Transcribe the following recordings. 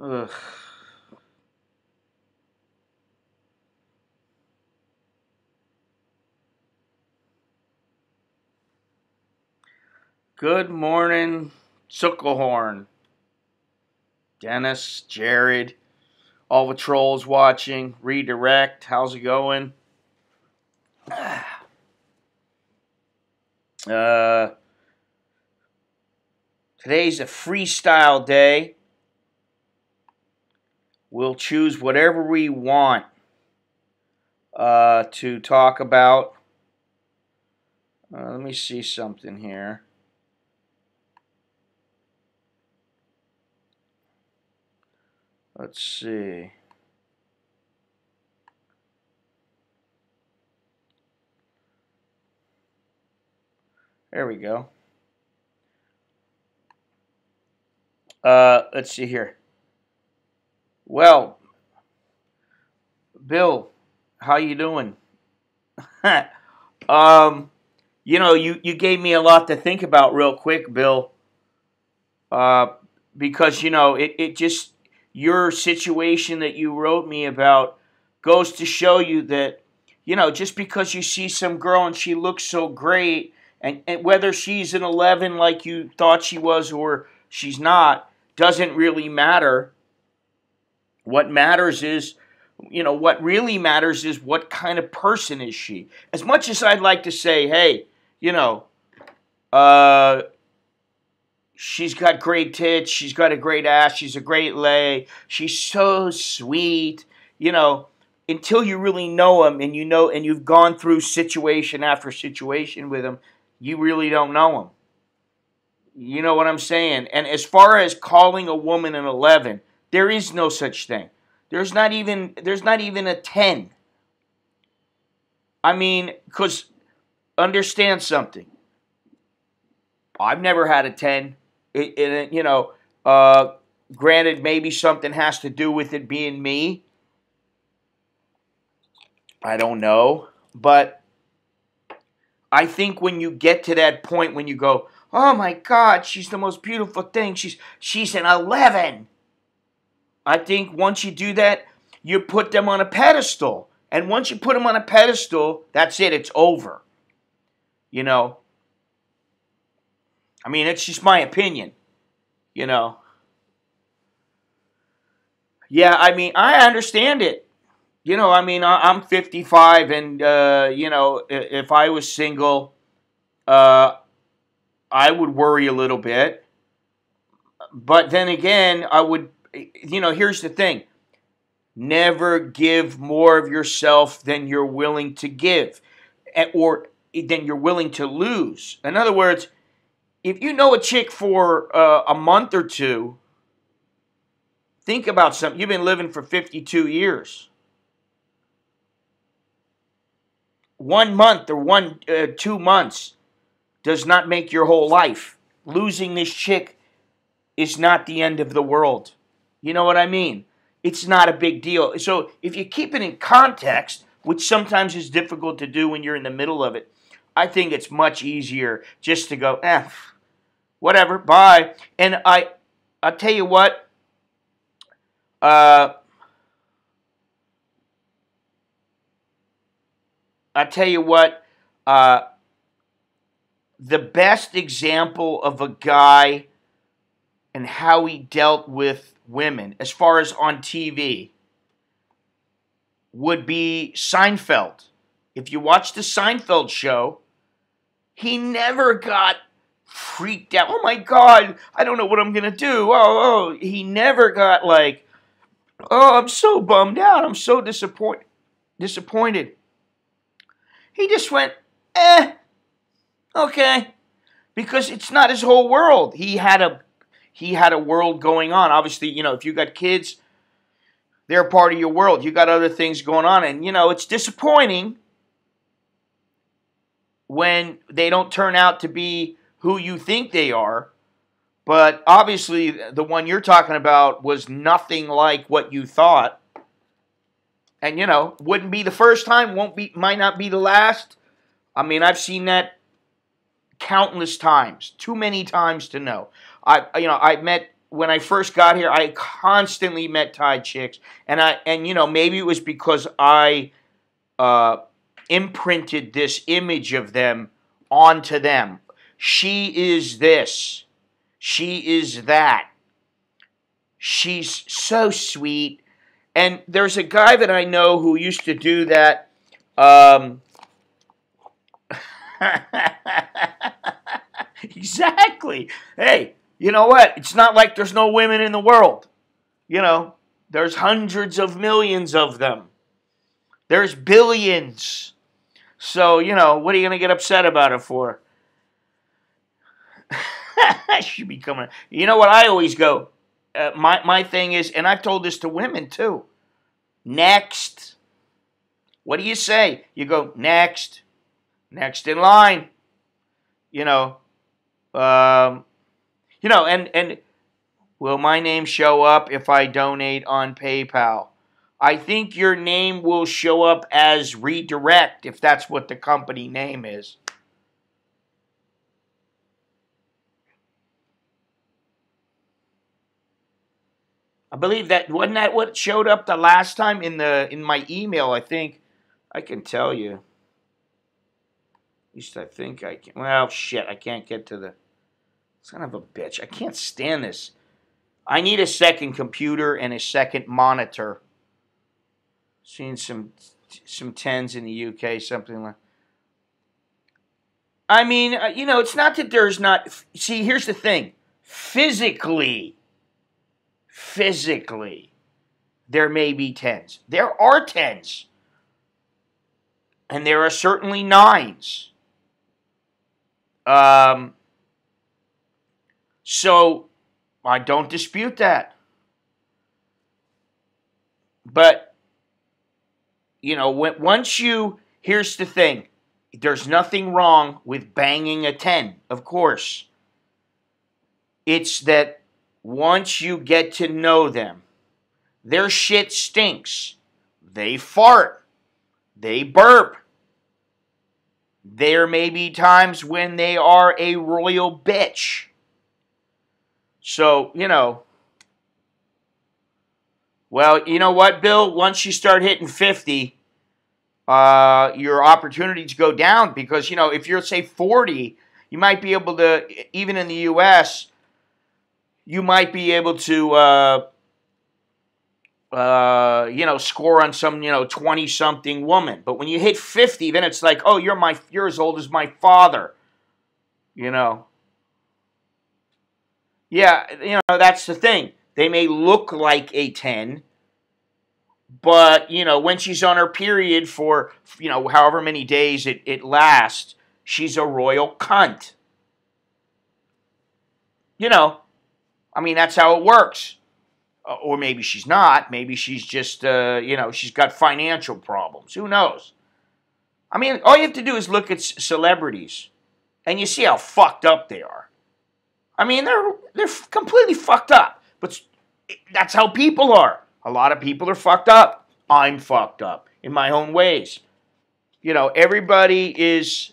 Ugh. Good morning, Zuckelhorn. Dennis, Jared, all the trolls watching, redirect. How's it going? Uh, Today's a freestyle day. We'll choose whatever we want to talk about. Let me see something here. Let's see. There we go. Let's see here. Well, Bill, how you doing? You gave me a lot to think about real quick, Bill. Uh, because it just your situation that you wrote me about goes to show you that just because you see some girl and she looks so great, and whether she's an 11 like you thought she was or she's not, doesn't really matter. What matters is, what really matters is what kind of person is she. As much as I'd like to say, hey, uh, she's got great tits, she's got a great ass, she's a great lay, she's so sweet, until you really know them and you've gone through situation after situation with them, you really don't know them. You know what I'm saying? And as far as calling a woman an 11, there is no such thing. There's not even a 10. I mean, because understand something. I've never had a 10. Granted, maybe something has to do with it being me. I don't know. But I think when you get to that point when you go, oh my God, she's the most beautiful thing. She's an 11. I think once you do that, you put them on a pedestal. And once you put them on a pedestal, that's it. It's over. I mean, it's just my opinion. You know. Yeah, I mean, I understand it. I mean, I'm 55, and if I was single, uh, I would worry a little bit. But then again, I would. Here's the thing: never give more of yourself than you're willing to give, or than you're willing to lose. In other words, if you know a chick for a month or two, think about something. You've been living for 52 years. 1 month or 2 months does not make your whole life. Losing this chick is not the end of the world. You know what I mean? It's not a big deal. So if you keep it in context, which sometimes is difficult to do when you're in the middle of it, I think it's much easier just to go, whatever, bye. And I'll tell you what, uh, I tell you what, uh, the best example of a guy and how he dealt with women, as far as on TV, would be Seinfeld. If you watch the Seinfeld show, he never got freaked out. Oh my God, I don't know what I'm going to do. He never got like, oh, I'm so bummed out. I'm so disappointed. He just went, okay, because it's not his whole world. He had a world going on. Obviously, if you got kids, they're part of your world. You got other things going on, and it's disappointing when they don't turn out to be who you think they are. But obviously, the one you're talking about was nothing like what you thought. And wouldn't be the first time, might not be the last. I mean, I've seen that countless times, too many times to know. I met when I first got here. I constantly met Thai chicks, and maybe it was because I imprinted this image of them onto them. She is this. She is that. She's so sweet. And there's a guy that I know who used to do that. Exactly. Hey, you know what? It's not like there's no women in the world. There's hundreds of millions of them. There's billions. So, what are you going to get upset about it for? I should be coming. You know what? I always go. My thing is, and I've told this to women too. Next. What do you say? You go, next. Next in line. And will my name show up if I donate on PayPal? I think your name will show up as redirect if that's what the company name is. I believe wasn't that what showed up the last time in my email, I think. I can tell you. At least I think I can. Well, shit, I can't get to the son of a bitch. I can't stand this. I need a second computer and a second monitor. Seen some 10s in the UK, something like. I mean, it's not that there's not. See, here's the thing. Physically, there may be 10s. There are 10s. And there are certainly 9s. So, I don't dispute that. But, here's the thing. There's nothing wrong with banging a 10, of course. It's that once you get to know them, their shit stinks. They fart. They burp. There may be times when they are a royal bitch. So, well, you know what, Bill? Once you start hitting 50, your opportunities go down because, if you're, say, 40, you might be able to, even in the U.S., you might be able to, score on some, 20-something woman. But when you hit 50, then it's like, oh, you're as old as my father, Yeah, that's the thing. They may look like a 10, but, when she's on her period for, however many days it lasts, she's a royal cunt. That's how it works. Or maybe she's not. Maybe she's just, she's got financial problems. Who knows? All you have to do is look at celebrities, and you see how fucked up they are. They're completely fucked up. But that's how people are. A lot of people are fucked up. I'm fucked up in my own ways. Everybody is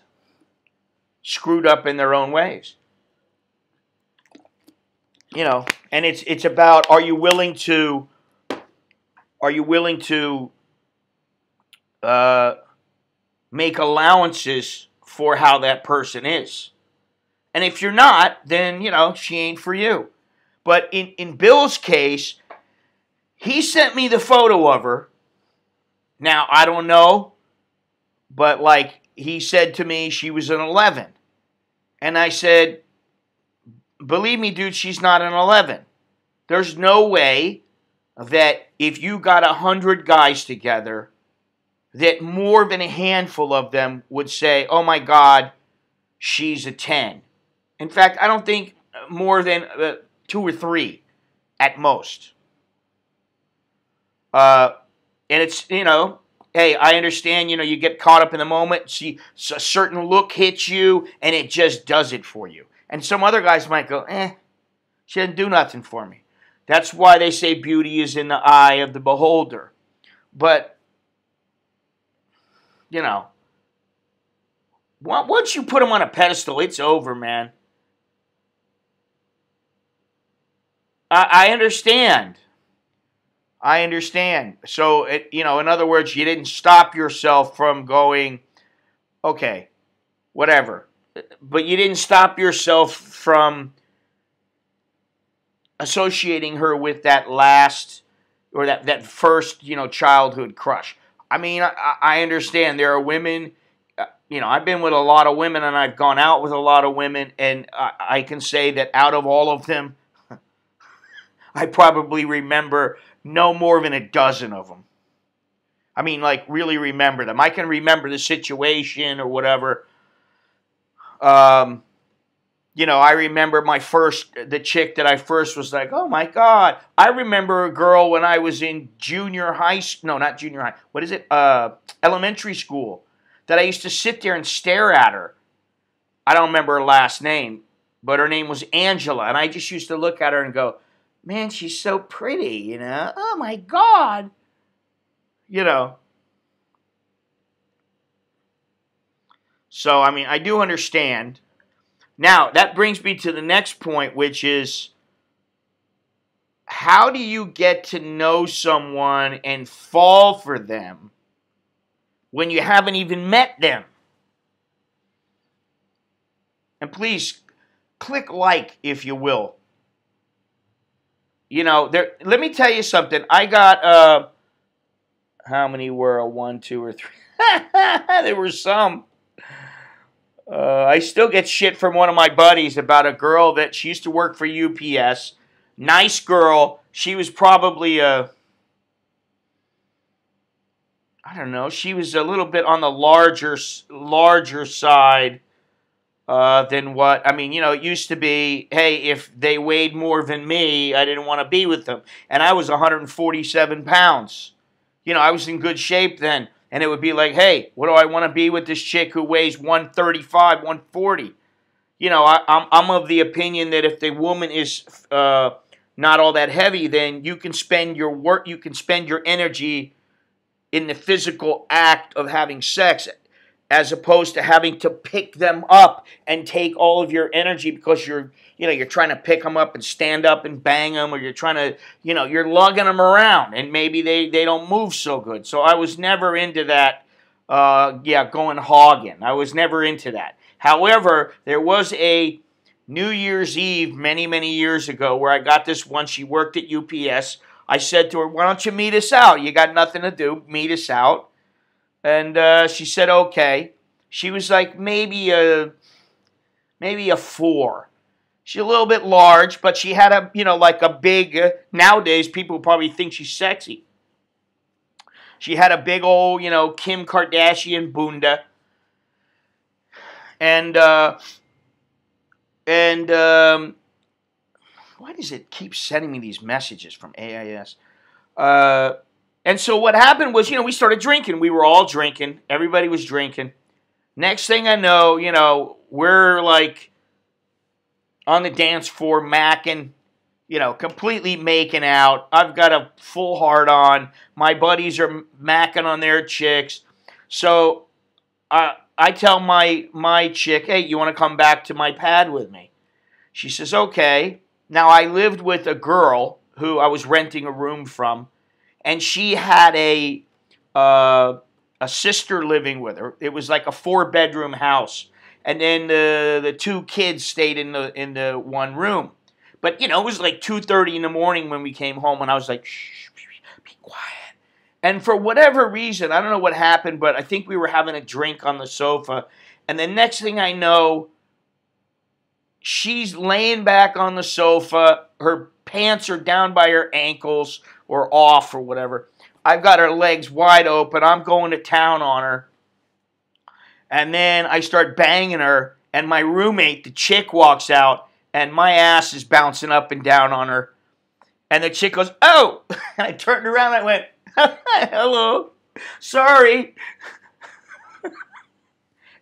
screwed up in their own ways. And it's about, are you willing to make allowances for how that person is? And if you're not, then, she ain't for you. But in Bill's case, he sent me the photo of her. Now, I don't know, but he said to me she was an 11. And I said, believe me, dude, she's not an 11. There's no way that if you got 100 guys together, that more than a handful of them would say, oh my God, she's a 10. In fact, I don't think more than 2 or 3 at most. And it's, hey, I understand, you get caught up in the moment, see a certain look hits you, and it just does it for you. And some other guys might go, she didn't do nothing for me. That's why they say beauty is in the eye of the beholder. But, Once you put them on a pedestal, it's over, man. I understand. I understand. So, in other words, you didn't stop yourself from going, okay, whatever. But you didn't stop yourself from associating her with that last or that first, childhood crush. I mean, I understand there are women, I've been with a lot of women and I've gone out with a lot of women, and I can say that out of all of them, I probably remember no more than a dozen of them. I mean, like, really remember them. I can remember the situation or whatever. I remember the chick that I first was like, oh my God. I remember a girl when I was in junior high, no, not junior high. What is it? Elementary school. That I used to sit there and stare at her. I don't remember her last name, but her name was Angela. And I just used to look at her and go, man, she's so pretty, Oh my God. So, I mean, I do understand. Now, that brings me to the next point, which is, how do you get to know someone and fall for them when you haven't even met them? And please, click like, if you will. Let me tell you something. I got, how many were a 1, 2, or 3? There were some. I still get shit from one of my buddies about a girl that she used to work for UPS. Nice girl. She was probably I don't know. She was a little bit on the larger side than what. I mean, it used to be, hey, if they weighed more than me, I didn't want to be with them. And I was 147 pounds. I was in good shape then. And it would be like, hey, what do I want to be with this chick who weighs 135, 140? I'm of the opinion that if the woman is not all that heavy, then you can spend your energy in the physical act of having sex, as opposed to having to pick them up and take all of your energy because you're trying to pick them up and stand up and bang them, or you're trying to, you're lugging them around, and maybe they don't move so good. So I was never into that, going hogging. I was never into that. However, there was a New Year's Eve many, many years ago where I got this one. She worked at UPS. I said to her, why don't you meet us out? You got nothing to do. Meet us out. And she said, okay. She was like maybe a 4. She's a little bit large, but she had like a big, nowadays people probably think she's sexy. She had a big old, Kim Kardashian bunda. And why does it keep sending me these messages from AIS? And so what happened was, we started drinking. We were all drinking. Everybody was drinking. Next thing I know, we're like on the dance floor macking, completely making out. I've got a full heart on. My buddies are macking on their chicks. So I tell my chick, hey, you want to come back to my pad with me? She says, okay. Now, I lived with a girl who I was renting a room from, and she had a sister living with her. It was like a 4-bedroom house. And then the 2 kids stayed in the one room. But, it was like 2:30 in the morning when we came home, and I was like, shh, be quiet. And for whatever reason, I don't know what happened, but I think we were having a drink on the sofa. And the next thing I know, she's laying back on the sofa. Her pants are down by her ankles or off or whatever. I've got her legs wide open. I'm going to town on her. And then I start banging her, and my roommate, the chick, walks out, and my ass is bouncing up and down on her. And the chick goes, oh! And I turned around and I went, hello, sorry.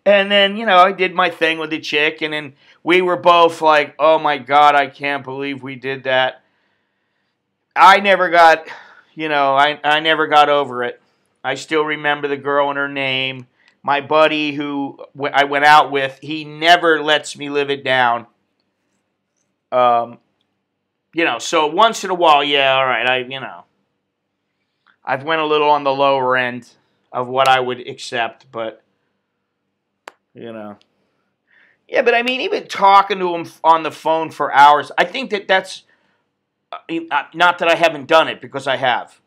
And then, I did my thing with the chick, and then we were both like, oh my God, I can't believe we did that. I never got, I never got over it. I still remember the girl and her name. my buddy who I went out with, he never lets me live it down. So once in a while, yeah, all right, I've went a little on the lower end of what I would accept, but, Yeah, but I mean, even talking to him on the phone for hours, I think that's, not that I haven't done it, because I have,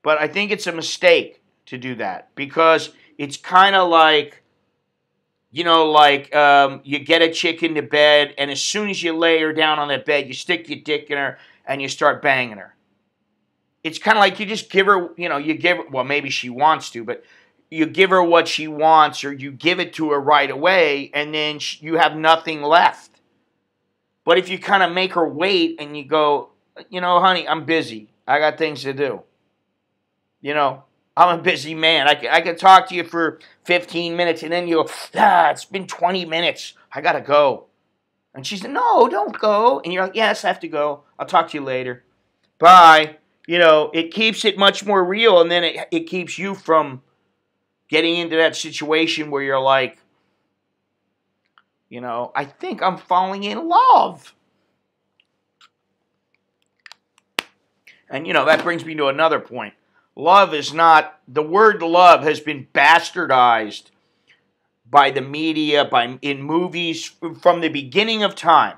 but I think it's a mistake to do that, because it's kind of like, you get a chick into bed, and as soon as you lay her down on that bed, you stick your dick in her, and you start banging her. It's kind of like you just give her, well, maybe she wants to, but you give her what she wants, or you give it to her right away, and then you have nothing left. But if you kind of make her wait, and you go, honey, I'm busy. I got things to do. I'm a busy man. I can talk to you for 15 minutes, and then you go, it's been 20 minutes. I got to go. And she said, no, don't go. And you're like, yes, I have to go. I'll talk to you later. Bye. It keeps it much more real, and then it keeps you from getting into that situation where you're like, I think I'm falling in love. And, that brings me to another point. Love is not, the word love has been bastardized by the media, in movies from the beginning of time.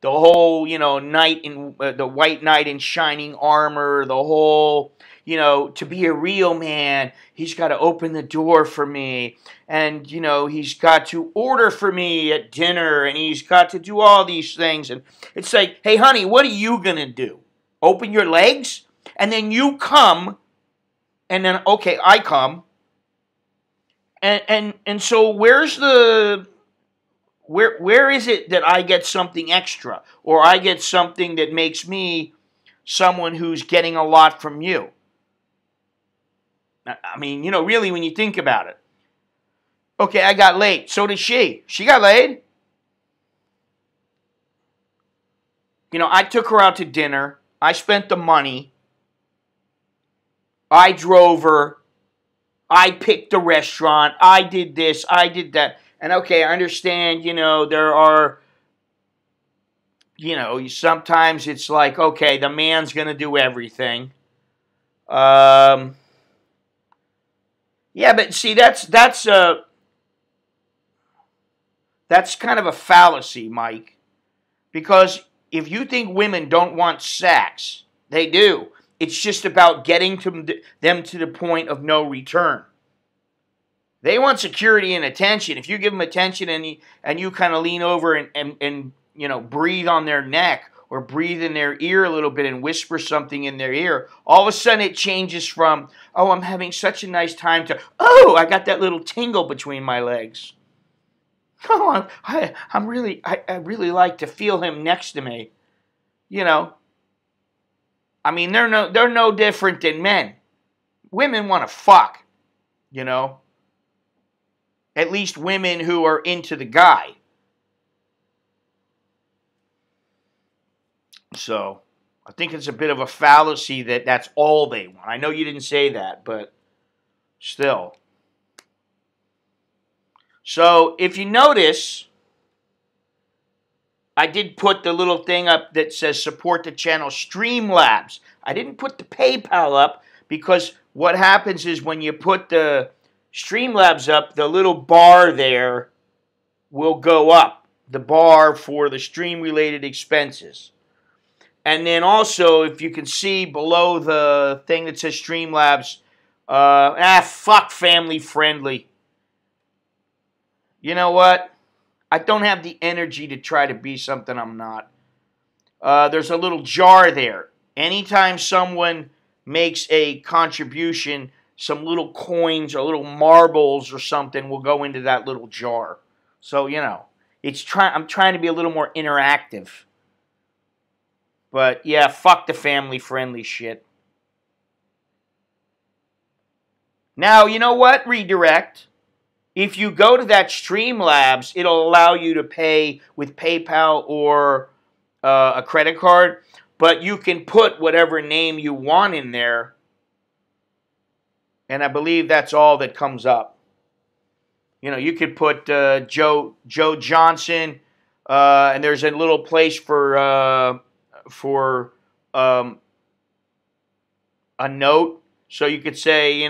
The whole, knight in the white knight in shining armor, the whole, to be a real man, he's got to open the door for me, and, he's got to order for me at dinner, and he's got to do all these things, and it's like, hey, honey, what are you going to do? Open your legs? And then you come, and then, okay, I come, and so where's the... Where is it that I get something extra, or I get something that makes me someone who's getting a lot from you? I mean, really, when you think about it. Okay, I got laid. So did she. She got laid. I took her out to dinner. I spent the money. I drove her. I picked the restaurant. I did this. I did that. And okay, I understand, there are, sometimes it's like, okay, the man's going to do everything. Yeah, but see, that's kind of a fallacy, Mike. Because if you think women don't want sex, they do. It's just about getting them to the point of no return. They want security and attention. If you give them attention and you kind of lean over and breathe on their neck, or breathe in their ear a little bit and whisper something in their ear, all of a sudden it changes from, oh, I'm having such a nice time, to, oh, I got that little tingle between my legs. Oh, I really like to feel him next to me. I mean, they're no different than men. Women want to fuck, At least women who are into the guy. So, I think it's a bit of a fallacy that that's all they want. I know you didn't say that, but still. So, if you notice, I did put the little thing up that says support the channel Streamlabs. I didn't put the PayPal up because what happens is when you put the Streamlabs up, the little bar there will go up. The bar for the stream-related expenses. And then also, if you can see below the thing that says Streamlabs, fuck family friendly. You know what? I don't have the energy to try to be something I'm not. There's a little jar there. Anytime someone makes a contribution, some little coins or little marbles or something will go into that little jar. So, I'm trying to be a little more interactive. But, yeah, fuck the family-friendly shit. Now, you know what? Redirect. If you go to that Streamlabs, it'll allow you to pay with PayPal or a credit card. But you can put whatever name you want in there. And I believe that's all that comes up. You know, you could put Joe Johnson, and there's a little place for um, a note. So you could say,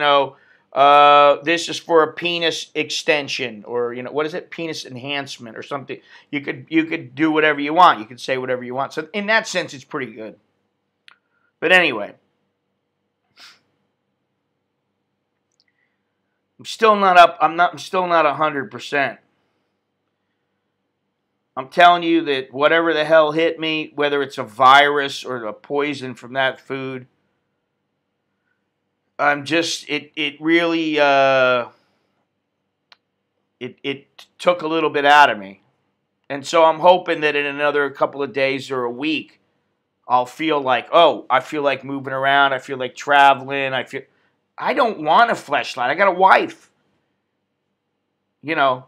this is for a penis extension, or what is it, penis enhancement, or something. You could do whatever you want. You could say whatever you want. So in that sense, it's pretty good. But anyway, I'm still not up. I'm still not 100%. I'm telling you that whatever the hell hit me, whether it's a virus or a poison from that food, I'm just it really it took a little bit out of me. And so I'm hoping that in another couple of days or a week, I'll feel like, oh, I feel like moving around, I feel like traveling, I don't want a fleshlight. I got a wife. You know.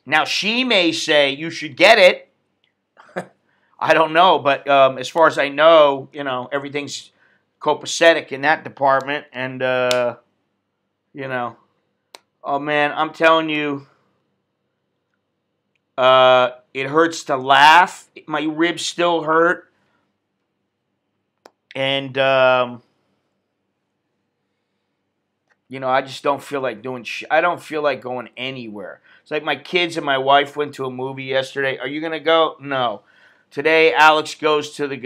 Now she may say you should get it. I don't know, but as far as I know, everything's copacetic in that department, and oh man, I'm telling you, it hurts to laugh. My ribs still hurt, and I just don't feel like doing. I don't feel like going anywhere. It's like my kids and my wife went to a movie yesterday. Are you gonna go? No. Today, Alex goes to the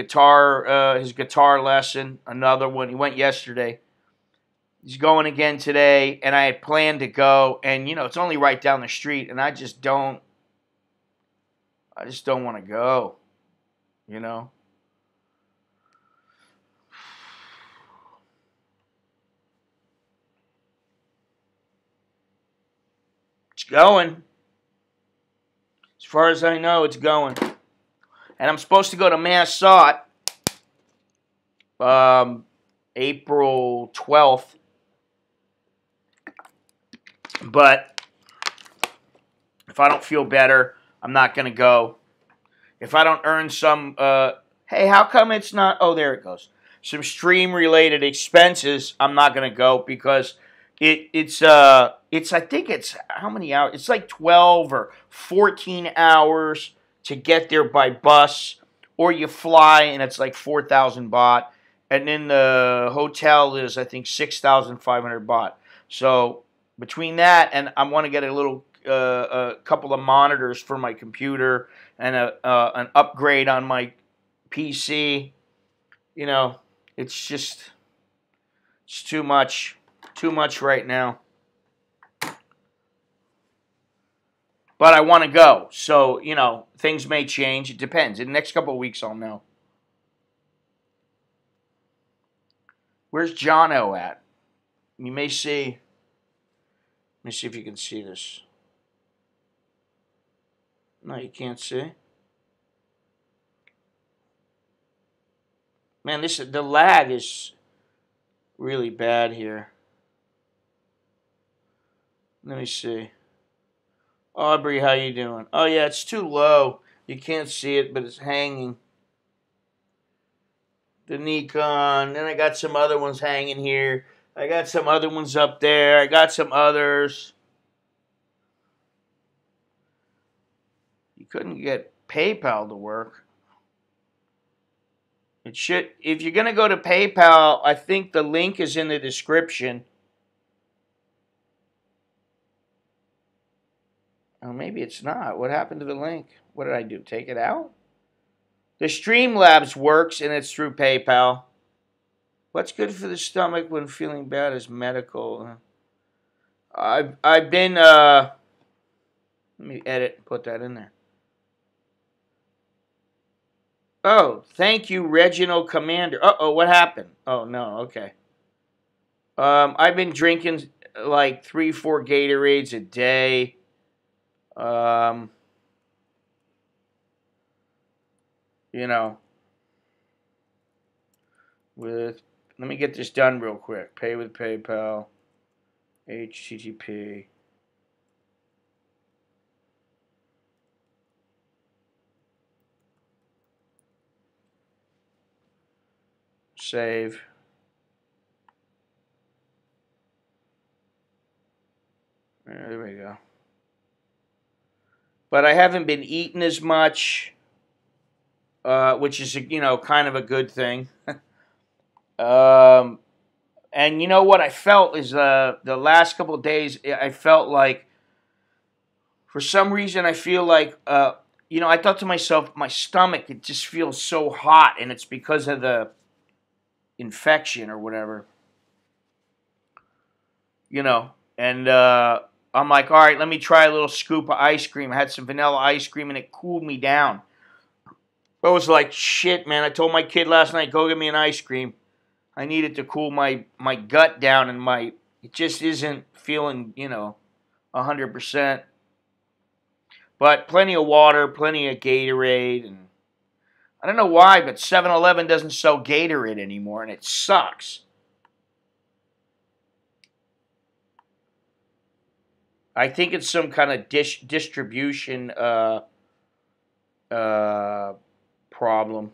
his guitar lesson. Another one. He went yesterday. He's going again today, and I had planned to go, and it's only right down the street, and I just don't want to go, you know. It's going. As far as I know, it's going. And I'm supposed to go to Massot April 12th. But if I don't feel better, I'm not going to go. If I don't earn some, hey, how come it's not, oh, there it goes. Some stream-related expenses, I'm not going to go because it's I think it's, how many hours? It's like 12 or 14 hours to get there by bus, or you fly and it's like 4,000 baht. And then the hotel is, I think, 6,500 baht. So between that and I want to get a couple of monitors for my computer and an upgrade on my PC, it's too much right now. But I want to go, so things may change. It depends. In the next couple of weeks, I'll know. Where's Jono at? You may see. Let me see if you can see this. No, you can't see. Man, the lag is really bad here. Let me see. Aubrey, how you doing? Oh yeah, it's too low. You can't see it, but it's hanging. The Nikon. Then I got some other ones hanging here. I got some other ones up there. I got some others. You couldn't get PayPal to work. It should. If you're going to go to PayPal, I think the link is in the description. Oh, maybe it's not. What happened to the link? What did I do? Take it out? The Streamlabs works, and it's through PayPal. What's good for the stomach when feeling bad is medical. I've been, let me edit and put that in there. Oh, thank you, Reginald Commander. Uh-oh, what happened? Oh, no, okay. I've been drinking like 3-4 Gatorades a day. Let me get this done real quick. Pay with PayPal. HTTP. Save. There we go. But I haven't been eating as much, which is, you know, kind of a good thing. And you know what I felt is the last couple of days, I felt like, for some reason, I feel like, you know, I thought to myself, my stomach, it just feels so hot, and it's because of the infection or whatever. You know, and I'm like, all right, let me try a little scoop of ice cream. I had some vanilla ice cream, and it cooled me down. I was like, shit, man. I told my kid last night, go get me an ice cream. I needed to cool my gut down, and it just isn't feeling, you know, 100%. But plenty of water, plenty of Gatorade, and I don't know why, but 7-Eleven doesn't sell Gatorade anymore, and it sucks. I think it's some kind of distribution problem.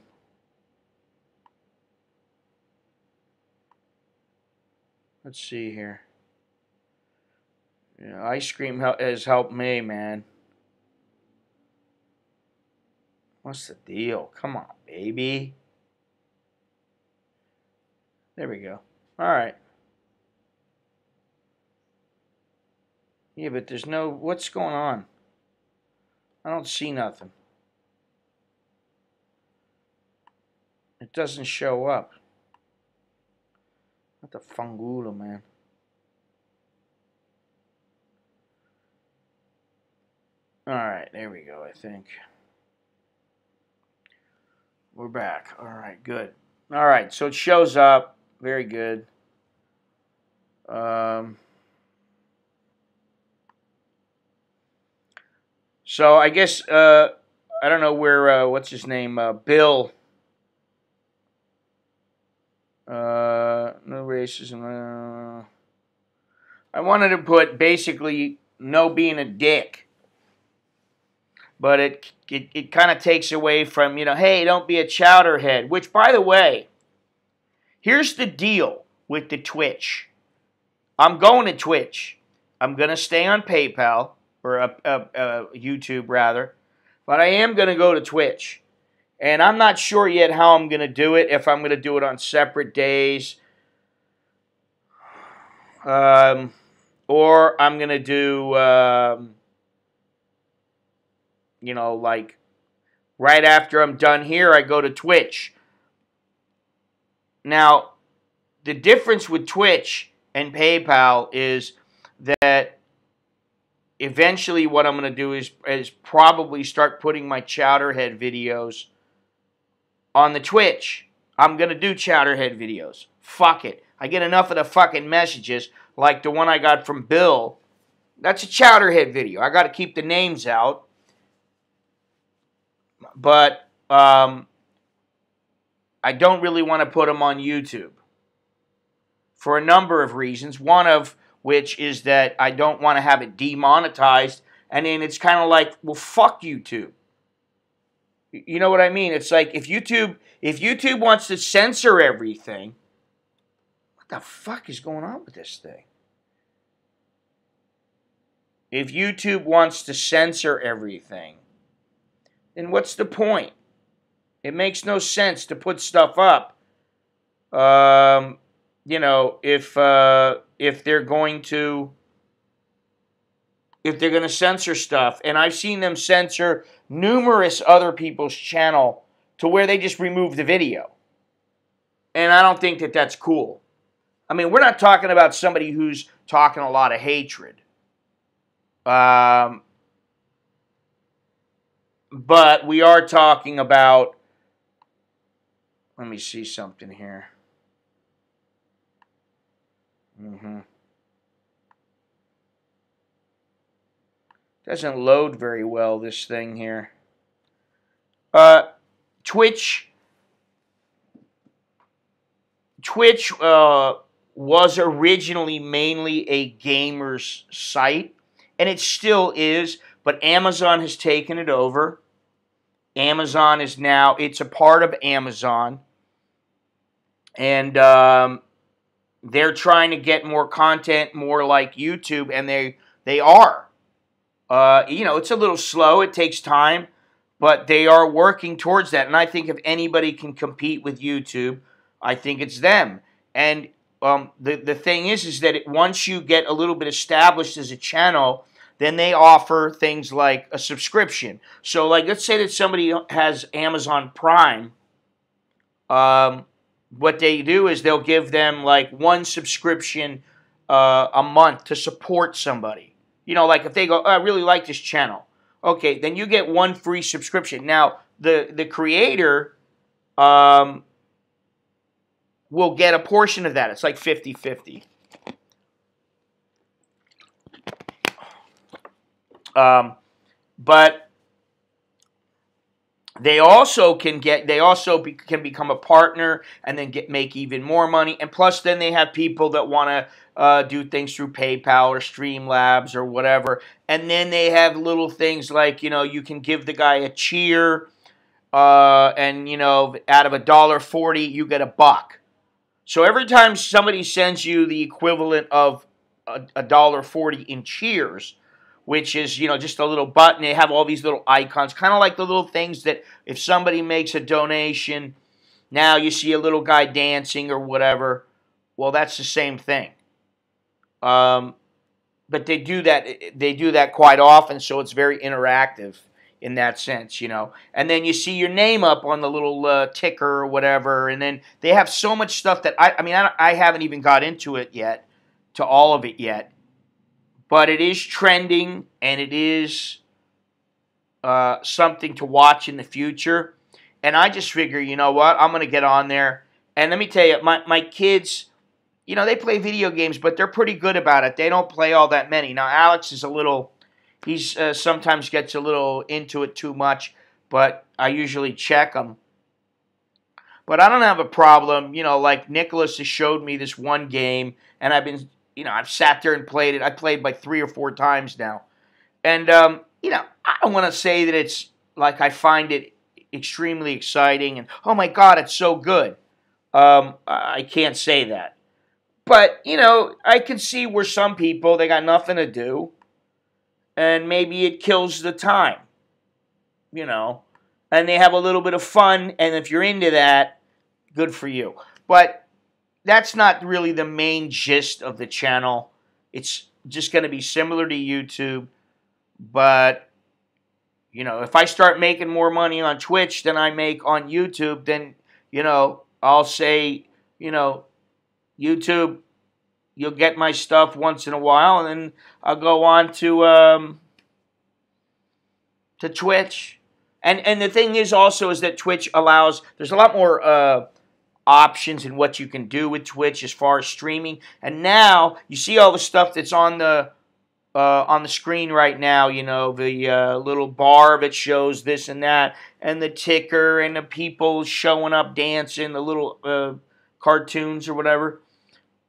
Let's see here. Yeah, ice cream has helped me, man. What's the deal? Come on, baby. There we go. All right. Yeah, but there's no... What's going on? I don't see nothing. It doesn't show up. What the fungula, man? Alright, there we go, I think. We're back. Alright, good. Alright, so it shows up. Very good. So I guess, I don't know where, what's his name, Bill... no racism. I wanted to put basically no being a dick, but it kind of takes away from, you know, hey, don't be a chowderhead. Which, by the way, here's the deal with the Twitch. I'm going to Twitch. I'm gonna stay on PayPal or YouTube rather, but I am gonna go to Twitch. And I'm not sure yet how I'm going to do it, if I'm going to do it on separate days. Or I'm going to do, you know, like, right after I'm done here, I go to Twitch. Now, the difference with Twitch and PayPal is that eventually what I'm going to do is probably start putting my Chowderhead videos on the Twitch. I'm going to do Chowderhead videos. Fuck it. I get enough of the fucking messages, like the one I got from Bill. That's a Chowderhead video. I got to keep the names out. But I don't really want to put them on YouTube. For a number of reasons. One of which is that I don't want to have it demonetized. And then it's kind of like, well, fuck YouTube. You know what I mean? It's like if YouTube wants to censor everything, what the fuck is going on with this thing? If YouTube wants to censor everything, then what's the point? It makes no sense to put stuff up. You know, if they're going to censor stuff, and I've seen them censor numerous other people's channel to where they just remove the video. And I don't think that that's cool. I mean, we're not talking about somebody who's talking a lot of hatred. But we are talking about, let me see something here. Doesn't load very well, this thing here. Twitch was originally mainly a gamer's site, and it still is, but Amazon has taken it over. Amazon is now, it's a part of Amazon, and they're trying to get more content, more like YouTube, and They are. You know, it's a little slow. It takes time, but they are working towards that. And I think if anybody can compete with YouTube, I think it's them. And the thing is that once you get a little bit established as a channel, then they offer things like a subscription. So, like, let's say that somebody has Amazon Prime. What they do is they'll give them like one subscription a month to support somebody. You know, like if they go, oh, I really like this channel. Okay, then you get one free subscription. Now, the creator will get a portion of that. It's like 50-50. But they also can become a partner and then make even more money. And plus, then they have people that want to do things through PayPal or Streamlabs or whatever. And then they have little things like, you know, you can give the guy a cheer, and, you know, out of $1.40, you get $1. So every time somebody sends you the equivalent of $1.40 in cheers, which is, you know, just a little button. They have all these little icons, kind of like the little things that if somebody makes a donation, now you see a little guy dancing or whatever. Well, that's the same thing. But they do that quite often, so it's very interactive in that sense, you know. And then you see your name up on the little ticker or whatever, and then they have so much stuff that I haven't even got into it yet, to all of it yet. But it is trending, and it is something to watch in the future. And I just figure, you know what, I'm going to get on there. And let me tell you, my kids, you know, they play video games, but they're pretty good about it. They don't play all that many. Now, Alex is he's sometimes gets a little into it too much, but I usually check him. But I don't have a problem, you know, like Nicholas has showed me this one game, and I've sat there and played it. I played like 3 or 4 times now. And, you know, I don't want to say that it's like I find it extremely exciting and, oh my God, it's so good. I can't say that. But, you know, I can see where some people, they got nothing to do, and maybe it kills the time, you know. And they have a little bit of fun, and if you're into that, good for you. But that's not really the main gist of the channel. It's just going to be similar to YouTube. But, you know, if I start making more money on Twitch than I make on YouTube, then, you know, I'll say, you know, YouTube, you'll get my stuff once in a while, and then I'll go on to Twitch. And the thing is also is that Twitch there's a lot more options in what you can do with Twitch as far as streaming. And now you see all the stuff that's on the screen right now. You know, the little bar that shows this and that, and the ticker, and the people showing up dancing, the little cartoons or whatever.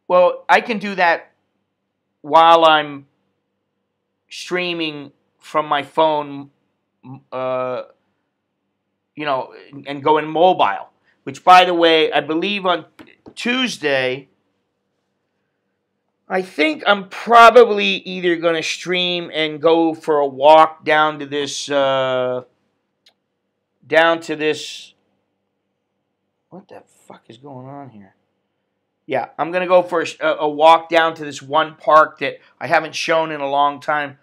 Well, I can do that while I'm streaming from my phone, you know, and going mobile. Which, by the way, I believe on Tuesday, I think I'm probably either going to stream and go for a walk down to this, what the fuck is going on here? Yeah, I'm going to go for a walk down to this one park that I haven't shown in a long time.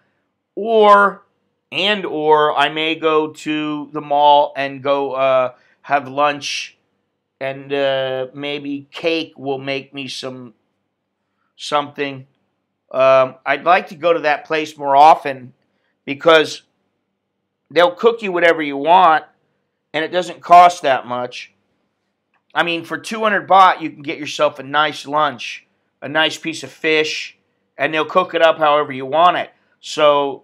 Or I may go to the mall and go have lunch. And maybe Cake will make me something. I'd like to go to that place more often because they'll cook you whatever you want, and it doesn't cost that much. I mean, for 200 baht, you can get yourself a nice lunch, a nice piece of fish, and they'll cook it up however you want it. So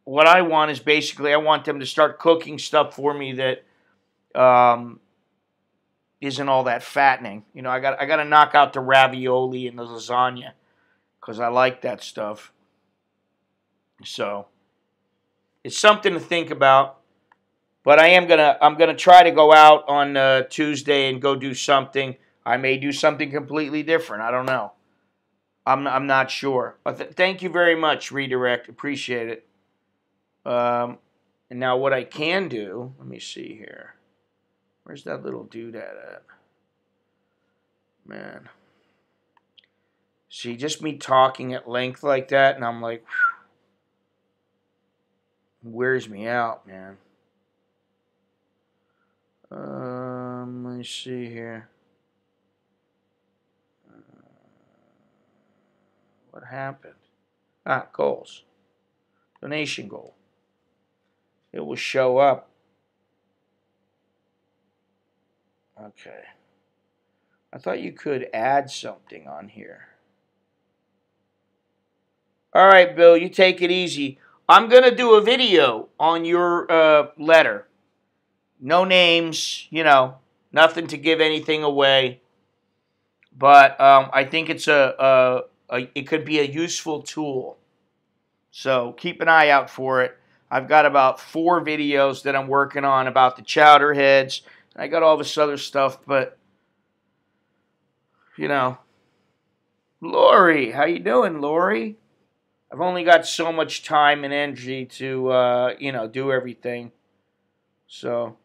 what I want is basically I want them to start cooking stuff for me that isn't all that fattening. You know, I got to knock out the ravioli and the lasagna because I like that stuff. So it's something to think about. But I'm gonna try to go out on Tuesday and go do something. I may do something completely different. I don't know. I'm not sure. But thank you very much, Redirect. Appreciate it. And now what I can do, let me see here. Where's that little dude at? Man. See, just me talking at length like that, and I'm like, whew, wears me out, man. Let me see here. What happened? Ah, goals. Donation goal. It will show up. Okay. I thought you could add something on here. All right, Bill, you take it easy. I'm going to do a video on your letter. No names, you know, nothing to give anything away. But I think it's it could be a useful tool. So keep an eye out for it. I've got about 4 videos that I'm working on about the chowder heads. I got all this other stuff, but, you know. Lori, how you doing, Lori? I've only got so much time and energy to, you know, do everything. So,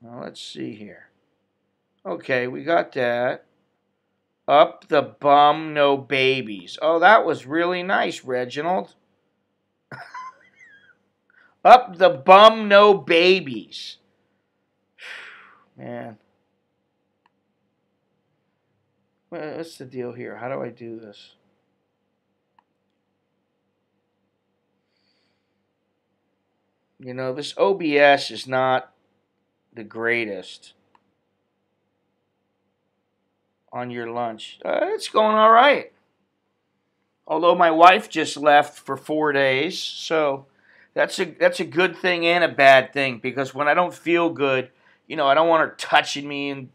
now let's see here. Okay, we got that. Up the bum, no babies. Oh, that was really nice, Reginald. Up the bum, no babies. Man. What's the deal here? How do I do this? You know, this OBS is not the greatest on your lunch. It's going all right. Although my wife just left for 4 days, so that's a good thing and a bad thing, because when I don't feel good, you know, I don't want her touching me, and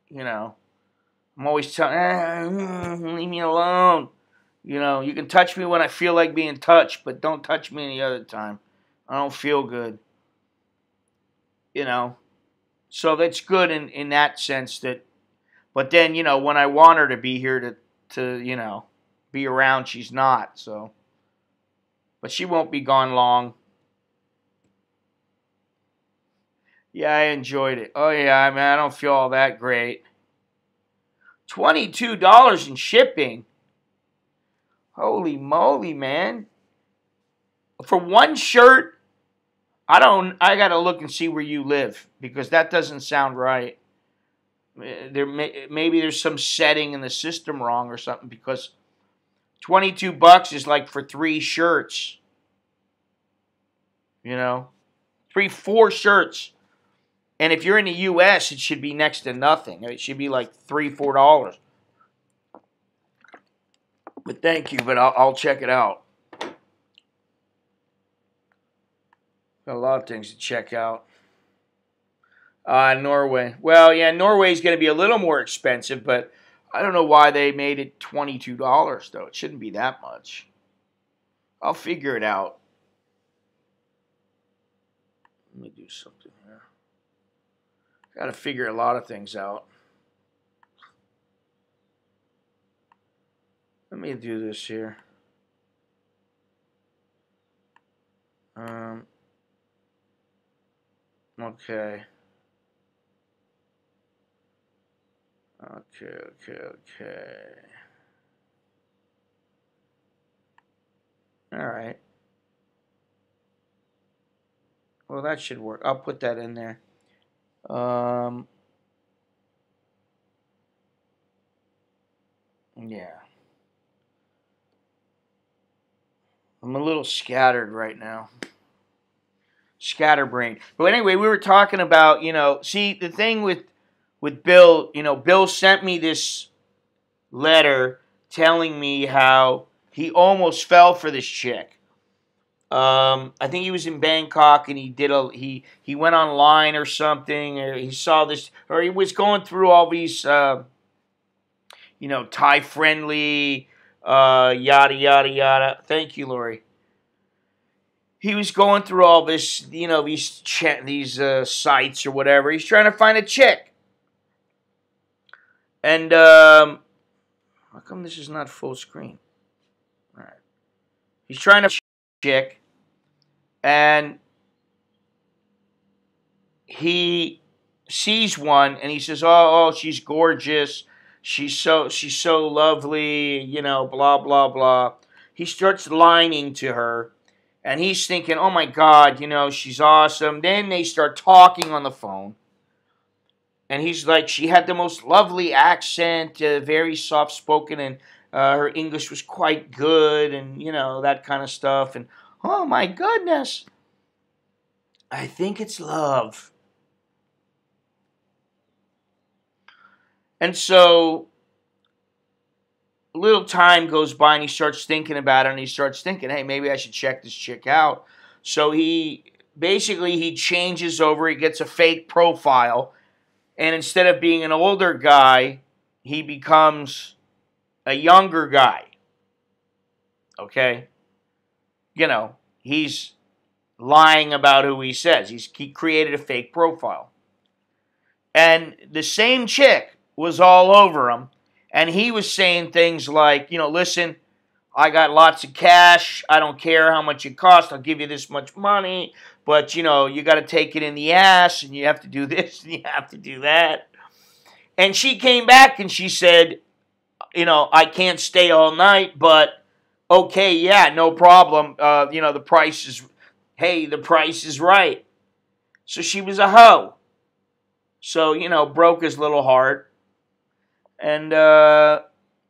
you know, I'm always telling, leave me alone. You know, you can touch me when I feel like being touched, but don't touch me any other time. I don't feel good. You know, so that's good in that sense. That, but then, you know, when I want her to be here to you know, be around, she's not. So, but she won't be gone long. Yeah, I enjoyed it. Oh yeah, I mean, I don't feel all that great. $22 in shipping. Holy moly, man. For one shirt, I got to look and see where you live, because that doesn't sound right. Maybe there's some setting in the system wrong or something, because $22 is like for 3 shirts. You know? 4 shirts. And if you're in the US, it should be next to nothing. It should be like $3, $4. But thank you, but I'll check it out. Got a lot of things to check out. Norway. Well, yeah, Norway's going to be a little more expensive, but I don't know why they made it $22, though. It shouldn't be that much. I'll figure it out. Let me do something here. Got to figure a lot of things out. Let me do this here. Okay. Okay. All right. Well, that should work. I'll put that in there. Yeah. I'm a little scattered right now. Scatterbrained. But anyway, we were talking about, you know, see, the thing with Bill, you know, Bill sent me this letter telling me how he almost fell for this chick. I think he was in Bangkok, and he went online or something, or he saw this, or he was going through all these, you know, Thai friendly, yada yada yada. Thank you, Lori. He was going through all this, you know, these sites or whatever. He's trying to find a chick. And how come this is not full screen? All right. He's trying to chick, and he sees one, and he says, "Oh, she's gorgeous. She's so lovely. You know, blah blah blah." He starts lining to her, and he's thinking, "Oh my God, you know, she's awesome." Then they start talking on the phone. And he's like, she had the most lovely accent, very soft spoken, and her English was quite good, and you know that kind of stuff. And oh my goodness, I think it's love. And so a little time goes by, and he starts thinking about it, and he starts thinking, hey, maybe I should check this chick out. So he changes over. He gets a fake profile. And instead of being an older guy, he becomes a younger guy. Okay? You know, he's lying about who he says. He created a fake profile. And the same chick was all over him. And he was saying things like, you know, listen, I got lots of cash. I don't care how much it costs. I'll give you this much money. But, you know, you got to take it in the ass, and you have to do this, and you have to do that. And she came back, and she said, you know, I can't stay all night, but okay, yeah, no problem. You know, the price is right. So she was a hoe. So, you know, broke his little heart. And,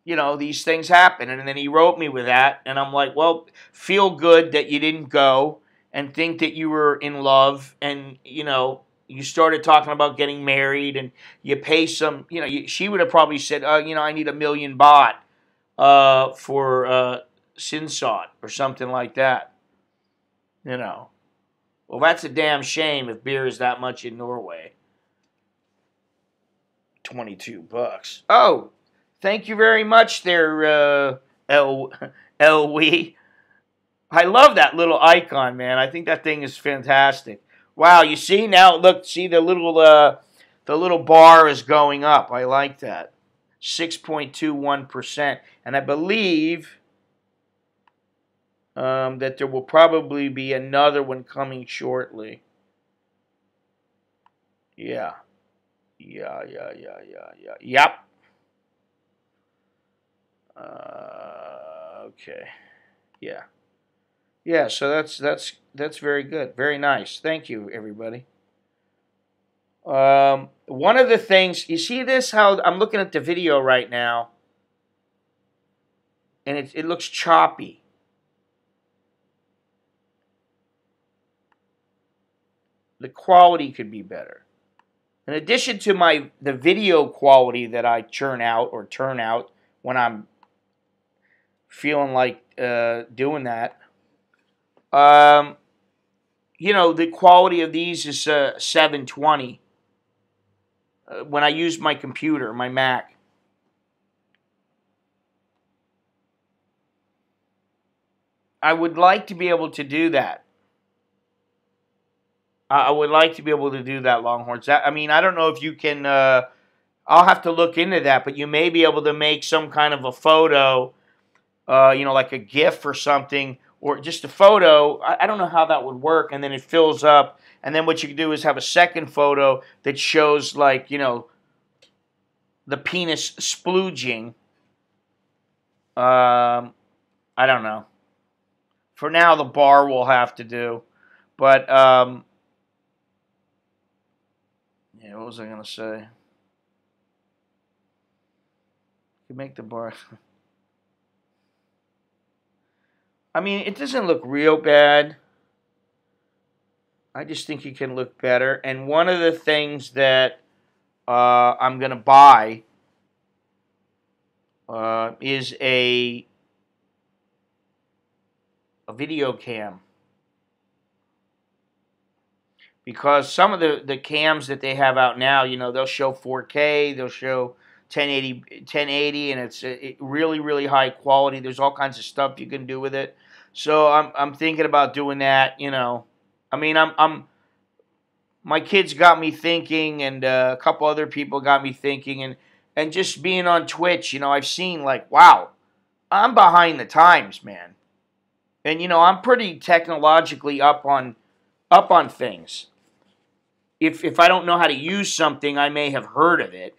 you know, these things happen. And then he wrote me with that. And I'm like, well, feel good that you didn't go and think that you were in love. And, you know, you started talking about getting married, and you pay some, you know, she would have probably said, you know, I need 1,000,000 baht for Sinsot or something like that. You know. Well, that's a damn shame if beer is that much in Norway. $22. Oh, thank you very much there, LW. I love that little icon, man. I think that thing is fantastic. Wow, you see now? Look, see the little bar is going up. I like that. 6.21%, and I believe that there will probably be another one coming shortly. Yeah. Yep. Okay. Yeah. Yeah, so that's very good. Very nice. Thank you, everybody. One of the things, you see this, how I'm looking at the video right now, and it looks choppy. The quality could be better. In addition to the video quality that I turn out when I'm feeling like doing that, you know, the quality of these is 720 when I use my computer, my Mac. I would like to be able to do that. I would like to be able to do that, Longhorns. I mean, I don't know if you can. I'll have to look into that, but you may be able to make some kind of a photo, you know, like a GIF or something, or just a photo. I don't know how that would work, and then it fills up, and then what you can do is have a second photo that shows, like, you know, the penis splooging. I don't know. For now, the bar will have to do, but yeah, what was I gonna say? You make the bar. I mean, it doesn't look real bad. I just think it can look better. And one of the things that I'm going to buy is a video cam. Because some of the cams that they have out now, you know, they'll show 4K, they'll show 1080, and it's really, really high quality. There's all kinds of stuff you can do with it. So I'm thinking about doing that, you know. I mean, my kids got me thinking, and a couple other people got me thinking, and And just being on Twitch, I've seen like, wow, I'm behind the times, man. And I'm pretty technologically up on things. If I don't know how to use something, I may have heard of it.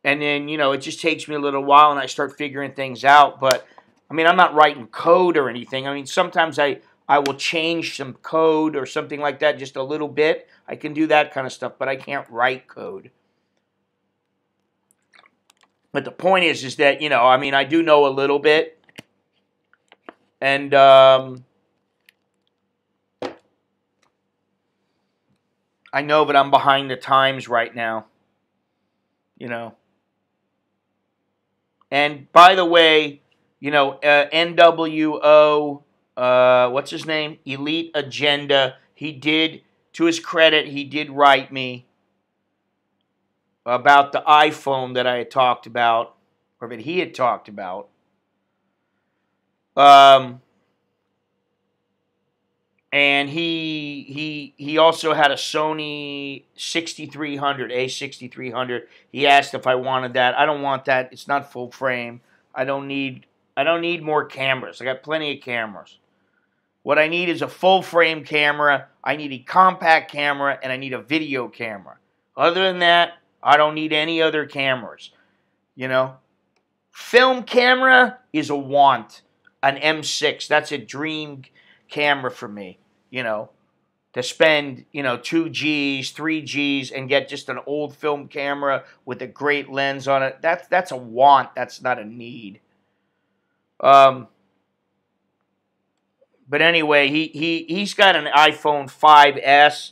And then, it just takes me a little while and I start figuring things out. But, I'm not writing code or anything. Sometimes I will change some code or something like that just a little bit. I can do that kind of stuff, but I can't write code. But the point is that, I do know a little bit. And, I know that I'm behind the times right now. And by the way, NWO, what's his name? Elite Agenda. He did, to his credit, he did write me about the iPhone that I had talked about, or that he had talked about. And he also had a Sony 6300, A6300. He asked if I wanted that. I don't want that. It's not full frame. I don't need more cameras. I got plenty of cameras. What I need is a full frame camera. I need a compact camera, and I need a video camera. Other than that, I don't need any other cameras. Film camera is a want. An M6. That's a dream camera for me. To spend, 2 G's, 3 G's, and get just an old film camera with a great lens on it. That's a want. That's not a need. But anyway, he's got an iPhone 5S,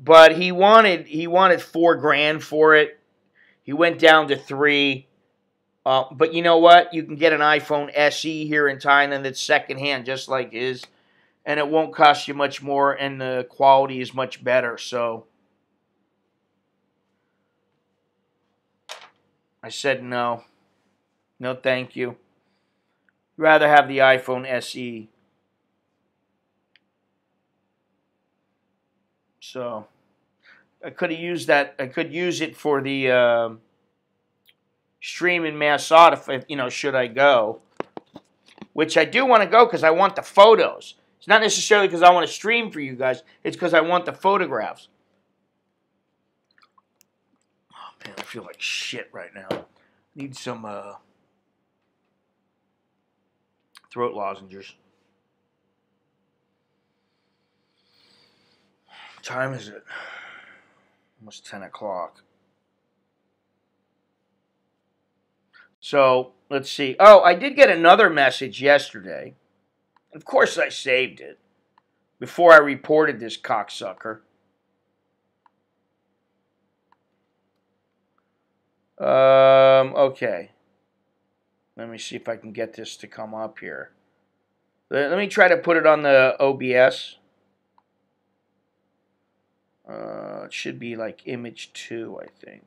but he wanted $4,000 for it. He went down to 3. But you know what? You can get an iPhone SE here in Thailand that's secondhand, just like his. And it won't cost you much more, and the quality is much better. So I said no. No, thank you. I'd rather have the iPhone SE. So I could have used that. I could use it for the stream in Massaud if should I go. Which I do want to go because I want the photos. It's not necessarily because I want to stream for you guys. It's because I want the photographs. Oh, man, I feel like shit right now. Need some throat lozenges. What time is it? Almost 10 o'clock. So, let's see. Oh, I did get another message yesterday. Of course I saved it before I reported this cocksucker. Okay. Let me see if I can get this to come up here. Let me try to put it on the OBS. It should be like image 2, I think.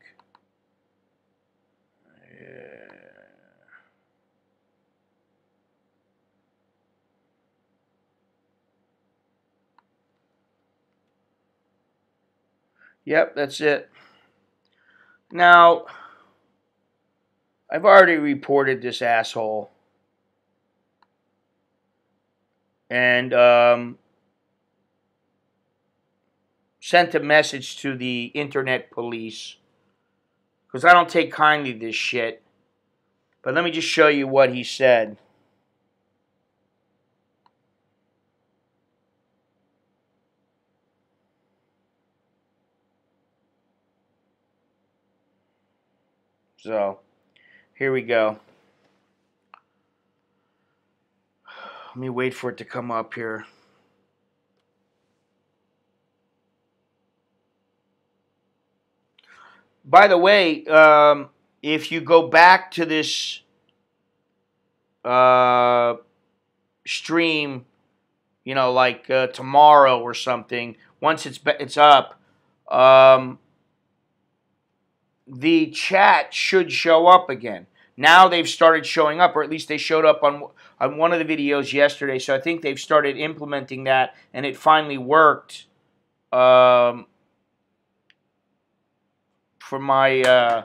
Yeah. Yep, that's it. Now, I've already reported this asshole. And sent a message to the internet police. Because I don't take kindly to this shit. But let me just show you what he said. So, here we go. Let me wait for it to come up here. By the way, if you go back to this stream, like tomorrow or something, once it's up, the chat should show up again. Now they've started showing up, or at least they showed up on one of the videos yesterday. So I think they've started implementing that, and it finally worked for my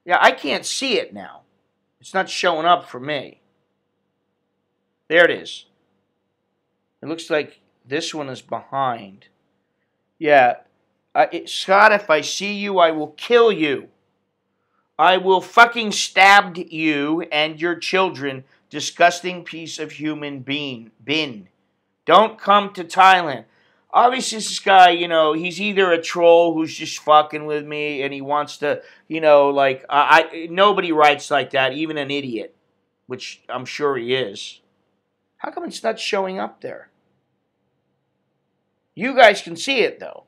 Yeah, I can't see it now. It's not showing up for me. There it is. It looks like this one is behind. Yeah. Scott, if I see you, I will kill you. I will fucking stab you and your children. Disgusting piece of human bin. Don't come to Thailand. Obviously, this guy, he's either a troll who's just fucking with me and he wants to, like, nobody writes like that, even an idiot, which I'm sure he is. How come it's not showing up there? You guys can see it, though.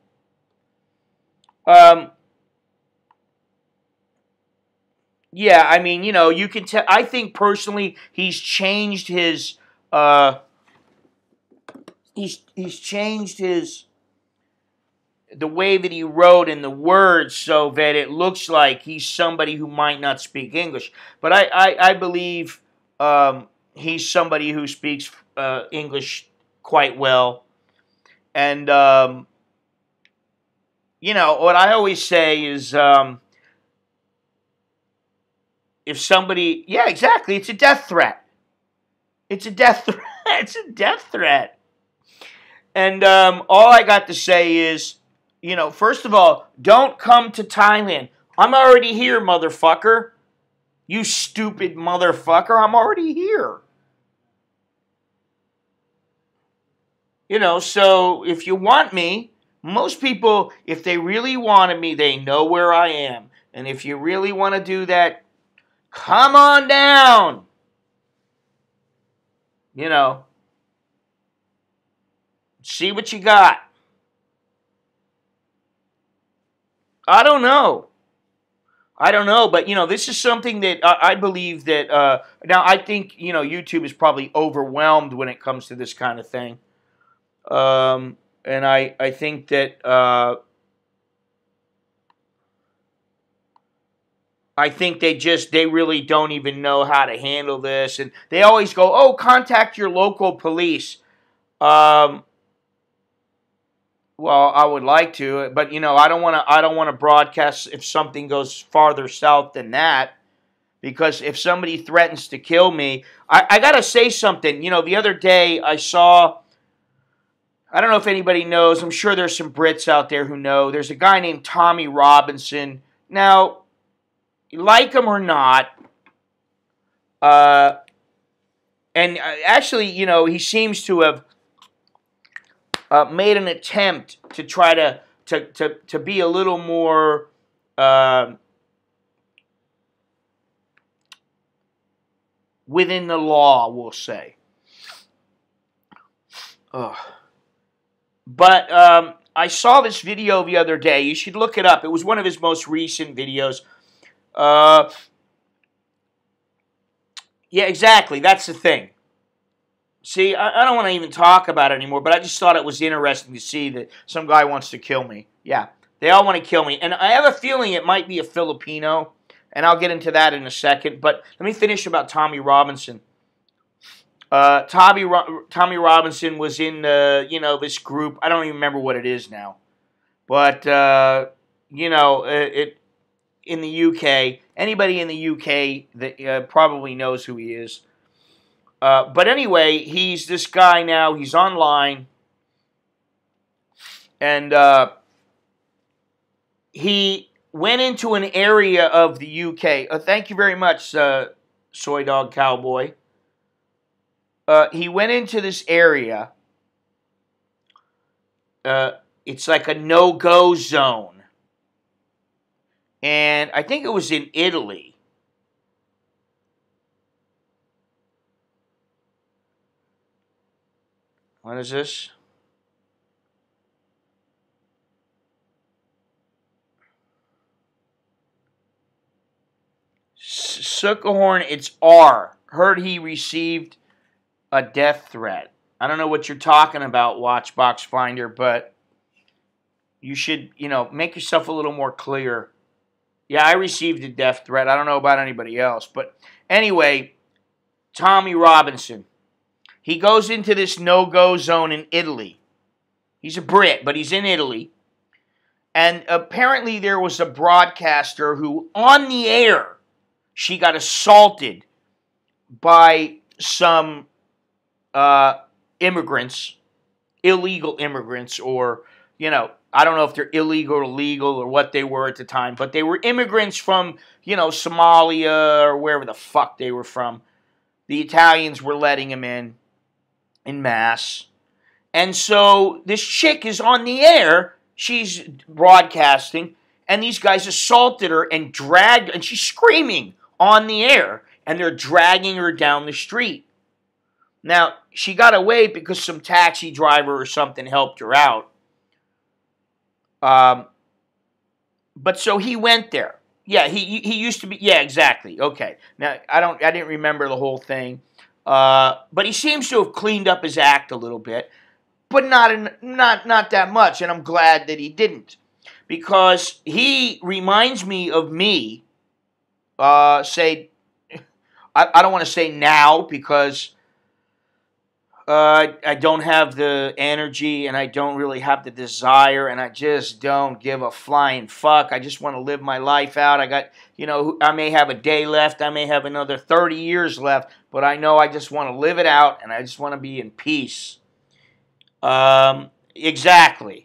Yeah, I mean, you can tell. I think personally, he's changed his. He's changed the way that he wrote and the words so that it looks like he's somebody who might not speak English. But I believe he's somebody who speaks English quite well. And what I always say is. If somebody, yeah, exactly, it's a death threat. It's a death threat. It's a death threat. And all I got to say is, first of all, don't come to Thailand. I'm already here, motherfucker. You stupid motherfucker, I'm already here. So if you want me, most people, if they really wanted me, they know where I am. And if you really want to do that, come on down. See what you got. I don't know, but this is something that I believe that now I think YouTube is probably overwhelmed when it comes to this kind of thing, and I think that they really don't even know how to handle this, and they always go, "Oh, contact your local police." Well, I would like to, but I don't want to broadcast if something goes farther south than that, because if somebody threatens to kill me, I gotta say something. The other day I saw. I don't know if anybody knows. I'm sure there's some Brits out there who know. There's a guy named Tommy Robinson. Now, like him or not, and actually, he seems to have made an attempt to try to be a little more within the law, we'll say. But I saw this video the other day. You should look it up. It was one of his most recent videos. Yeah, exactly. That's the thing. See, I don't want to even talk about it anymore, but I just thought it was interesting to see that some guy wants to kill me. Yeah, they all want to kill me. And I have a feeling it might be a Filipino, and I'll get into that in a second. But let me finish about Tommy Robinson. Tommy Robinson was in, this group. I don't even remember what it is now. But, it in the UK, anybody in the UK that probably knows who he is. But anyway, he's this guy now. He's online. And he went into an area of the UK. Thank you very much, Soy Dog Cowboy. He went into this area. It's like a no-go zone. And I think it was in Italy. What is this? Suckerhorn, it's R. Heard he received a death threat. I don't know what you're talking about, Watchbox Finder, but you should, make yourself a little more clear. Yeah, I received a death threat. I don't know about anybody else. But anyway, Tommy Robinson. He goes into this no-go zone in Italy. He's a Brit, but he's in Italy. And apparently there was a broadcaster who, on the air, she got assaulted by some immigrants, illegal immigrants, or, I don't know if they're illegal or legal or what they were at the time, but they were immigrants from, Somalia or wherever the fuck they were from. The Italians were letting them in mass. And so this chick is on the air, she's broadcasting, and these guys assaulted her and dragged, and she's screaming on the air, and they're dragging her down the street. Now, she got away because some taxi driver or something helped her out. But so he went there. Yeah, he used to be. Yeah, exactly. Okay. Now I didn't remember the whole thing. But he seems to have cleaned up his act a little bit, but not that much. And I'm glad that he didn't, because he reminds me of me. I don't want to say now because I don't have the energy and I don't really have the desire and I just don't give a flying fuck. I just want to live my life out. I got, I may have a day left. I may have another 30 years left, but I know I just want to live it out and I just want to be in peace. Exactly.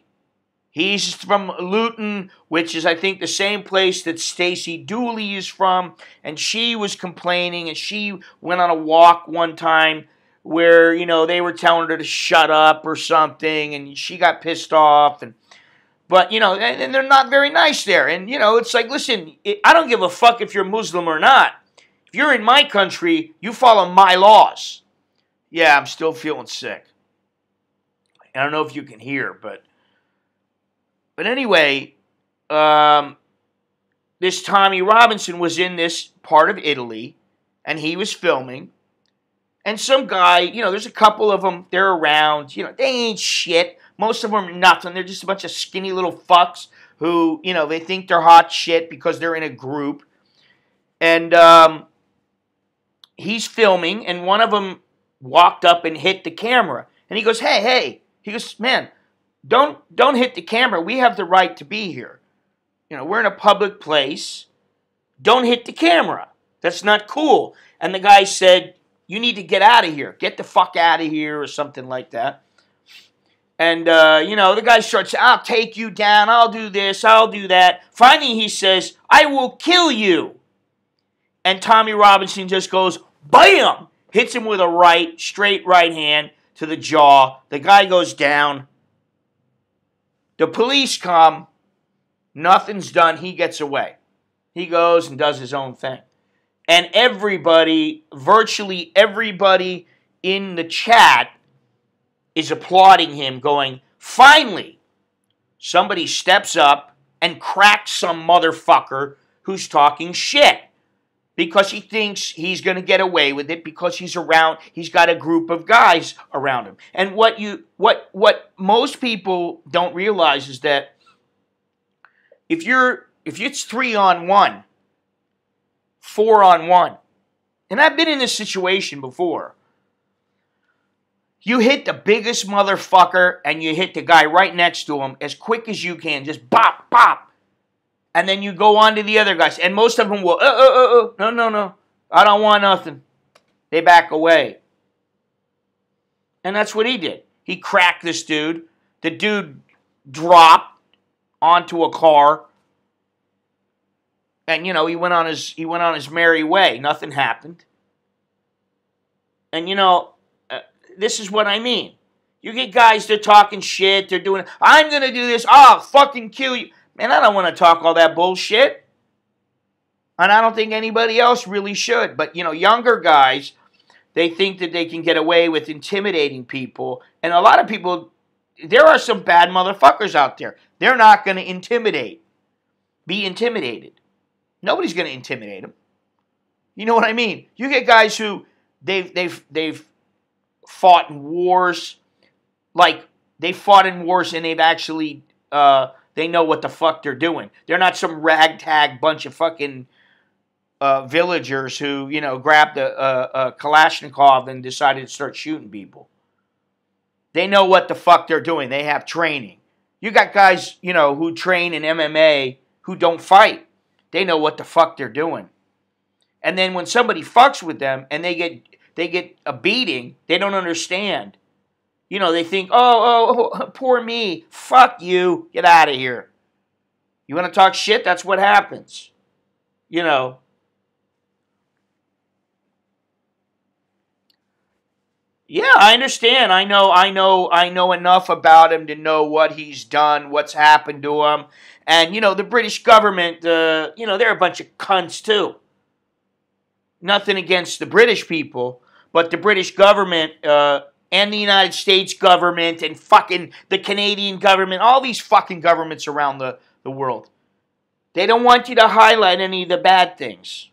He's from Luton, which is, I think, the same place that Stacey Dooley is from, and she was complaining, and she went on a walk one time where, they were telling her to shut up or something, and she got pissed off, but, and they're not very nice there, and, it's like, listen, I don't give a fuck if you're Muslim or not. If you're in my country, you follow my laws. Yeah, I'm still feeling sick. I don't know if you can hear, but anyway, this Tommy Robinson was in this part of Italy, and he was filming. And some guy, there's a couple of them, they're around, they ain't shit. Most of them are nothing. They're just a bunch of skinny little fucks who, they think they're hot shit because they're in a group. And he's filming, and one of them walked up and hit the camera. And he goes, hey. He goes, man, don't hit the camera. We have the right to be here. We're in a public place. Don't hit the camera. That's not cool. And the guy said, you need to get out of here. Get the fuck out of here or something like that. And, the guy starts, I'll take you down. I'll do this. I'll do that. Finally, he says, I will kill you. And Tommy Robinson just goes, bam! Hits him with a straight right hand to the jaw. The guy goes down. The police come. Nothing's done. He gets away. He goes and does his own thing. And virtually everybody in the chat is applauding him, going, finally, somebody steps up and cracks some motherfucker who's talking shit. Because he thinks he's going to get away with it because he's got a group of guys around him. And what most people don't realize is that if it's 3-on-1, 4-on-1, and I've been in this situation before, you hit the biggest motherfucker and you hit the guy right next to him as quick as you can, just bop, bop. And then you go on to the other guys. And most of them will, no, I don't want nothing. They back away. And that's what he did. He cracked this dude. The dude dropped onto a car. And, he went on his merry way. Nothing happened. And, this is what I mean. You get guys, they're talking shit. They're doing, I'm going to do this. I'll fucking kill you. Man, I don't want to talk all that bullshit. And I don't think anybody else really should. But, younger guys, they think that they can get away with intimidating people. And a lot of people, there are some bad motherfuckers out there. They're not going to be intimidated. Nobody's going to intimidate them. You know what I mean? You get guys who, they've fought in wars. Like, they fought in wars and they've actually, they know what the fuck they're doing. They're not some ragtag bunch of fucking villagers who, grabbed a Kalashnikov and decided to start shooting people. They know what the fuck they're doing. They have training. You got guys, who train in MMA who don't fight. They know what the fuck they're doing. And then when somebody fucks with them and they get a beating, they don't understand. They think, oh, poor me. Fuck you. Get out of here. You want to talk shit? That's what happens. Yeah, I understand. I know enough about him to know what he's done, what's happened to him. And, the British government, they're a bunch of cunts too. Nothing against the British people, but the British government and the United States government and fucking the Canadian government, all these fucking governments around the world, they don't want you to highlight any of the bad things.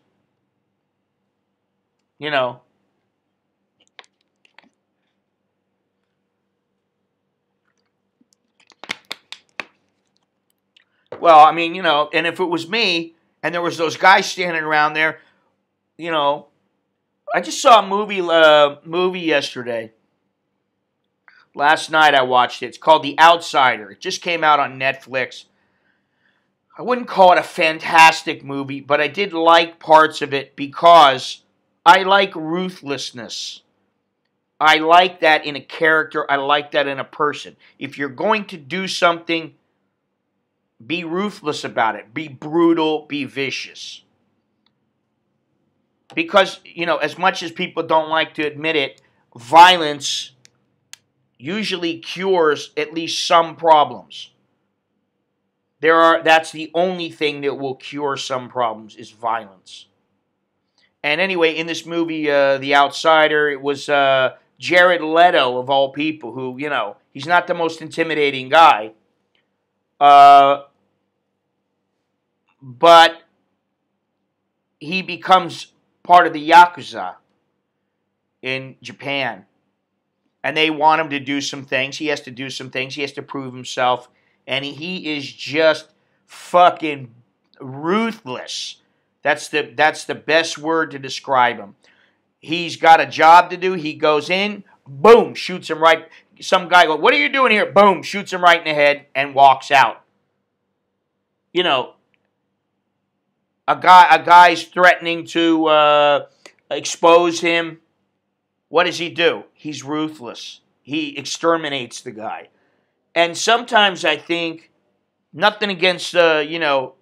Well, I mean, and if it was me and there was those guys standing around there, I just saw a movie yesterday. Last night I watched it. It's called The Outsider. It just came out on Netflix. I wouldn't call it a fantastic movie, but I did like parts of it because I like ruthlessness. I like that in a character. I like that in a person. If you're going to do something, be ruthless about it. Be brutal. Be vicious. Because, as much as people don't like to admit it, violence usually cures at least some problems. That's the only thing that will cure some problems is violence. And anyway, in this movie, The Outsider, it was Jared Leto, of all people, who, he's not the most intimidating guy. But he becomes part of the Yakuza in Japan. And they want him to do some things. He has to do some things. He has to prove himself. And he is just fucking ruthless. That's the best word to describe him. He's got a job to do. He goes in, boom, shoots him right. Some guy goes, "What are you doing here?" Boom, shoots him right in the head and walks out. A guy's threatening to expose him. What does he do? He's ruthless. He exterminates the guy. And sometimes I think, nothing against the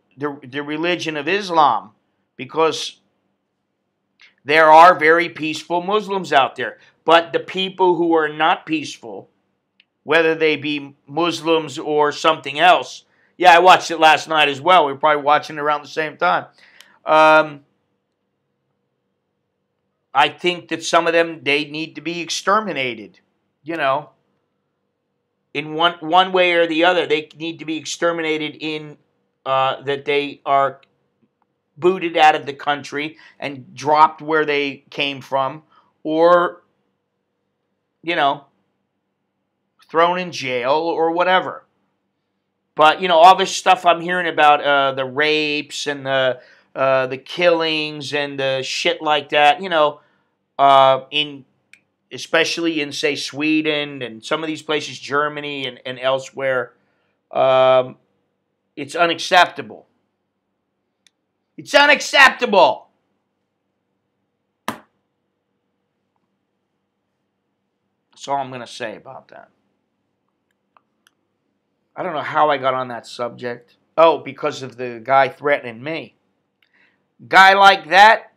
religion of Islam, because there are very peaceful Muslims out there. But the people who are not peaceful, whether they be Muslims or something else, yeah, I watched it last night as well. We were probably watching it around the same time. I think that some of them, they need to be exterminated. In one way or the other, they need to be exterminated in that they are booted out of the country and dropped where they came from, or, thrown in jail or whatever. But, all this stuff I'm hearing about, the rapes and the killings and the shit like that, especially in, say, Sweden and some of these places, Germany and elsewhere, it's unacceptable. It's unacceptable. That's all I'm going to say about that. I don't know how I got on that subject. Oh, because of the guy threatening me. Guy like that,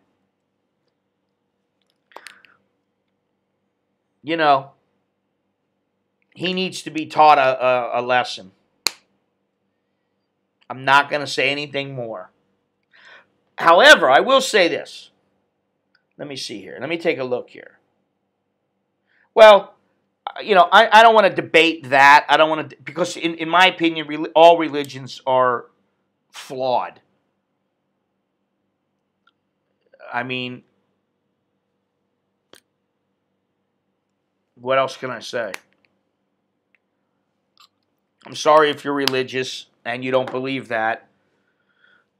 he needs to be taught a lesson. I'm not going to say anything more. However, I will say this. Let me see here. Let me take a look here. Well, I don't want to debate that. I don't want to, because in my opinion, all religions are flawed. I mean, what else can I say? I'm sorry if you're religious and you don't believe that.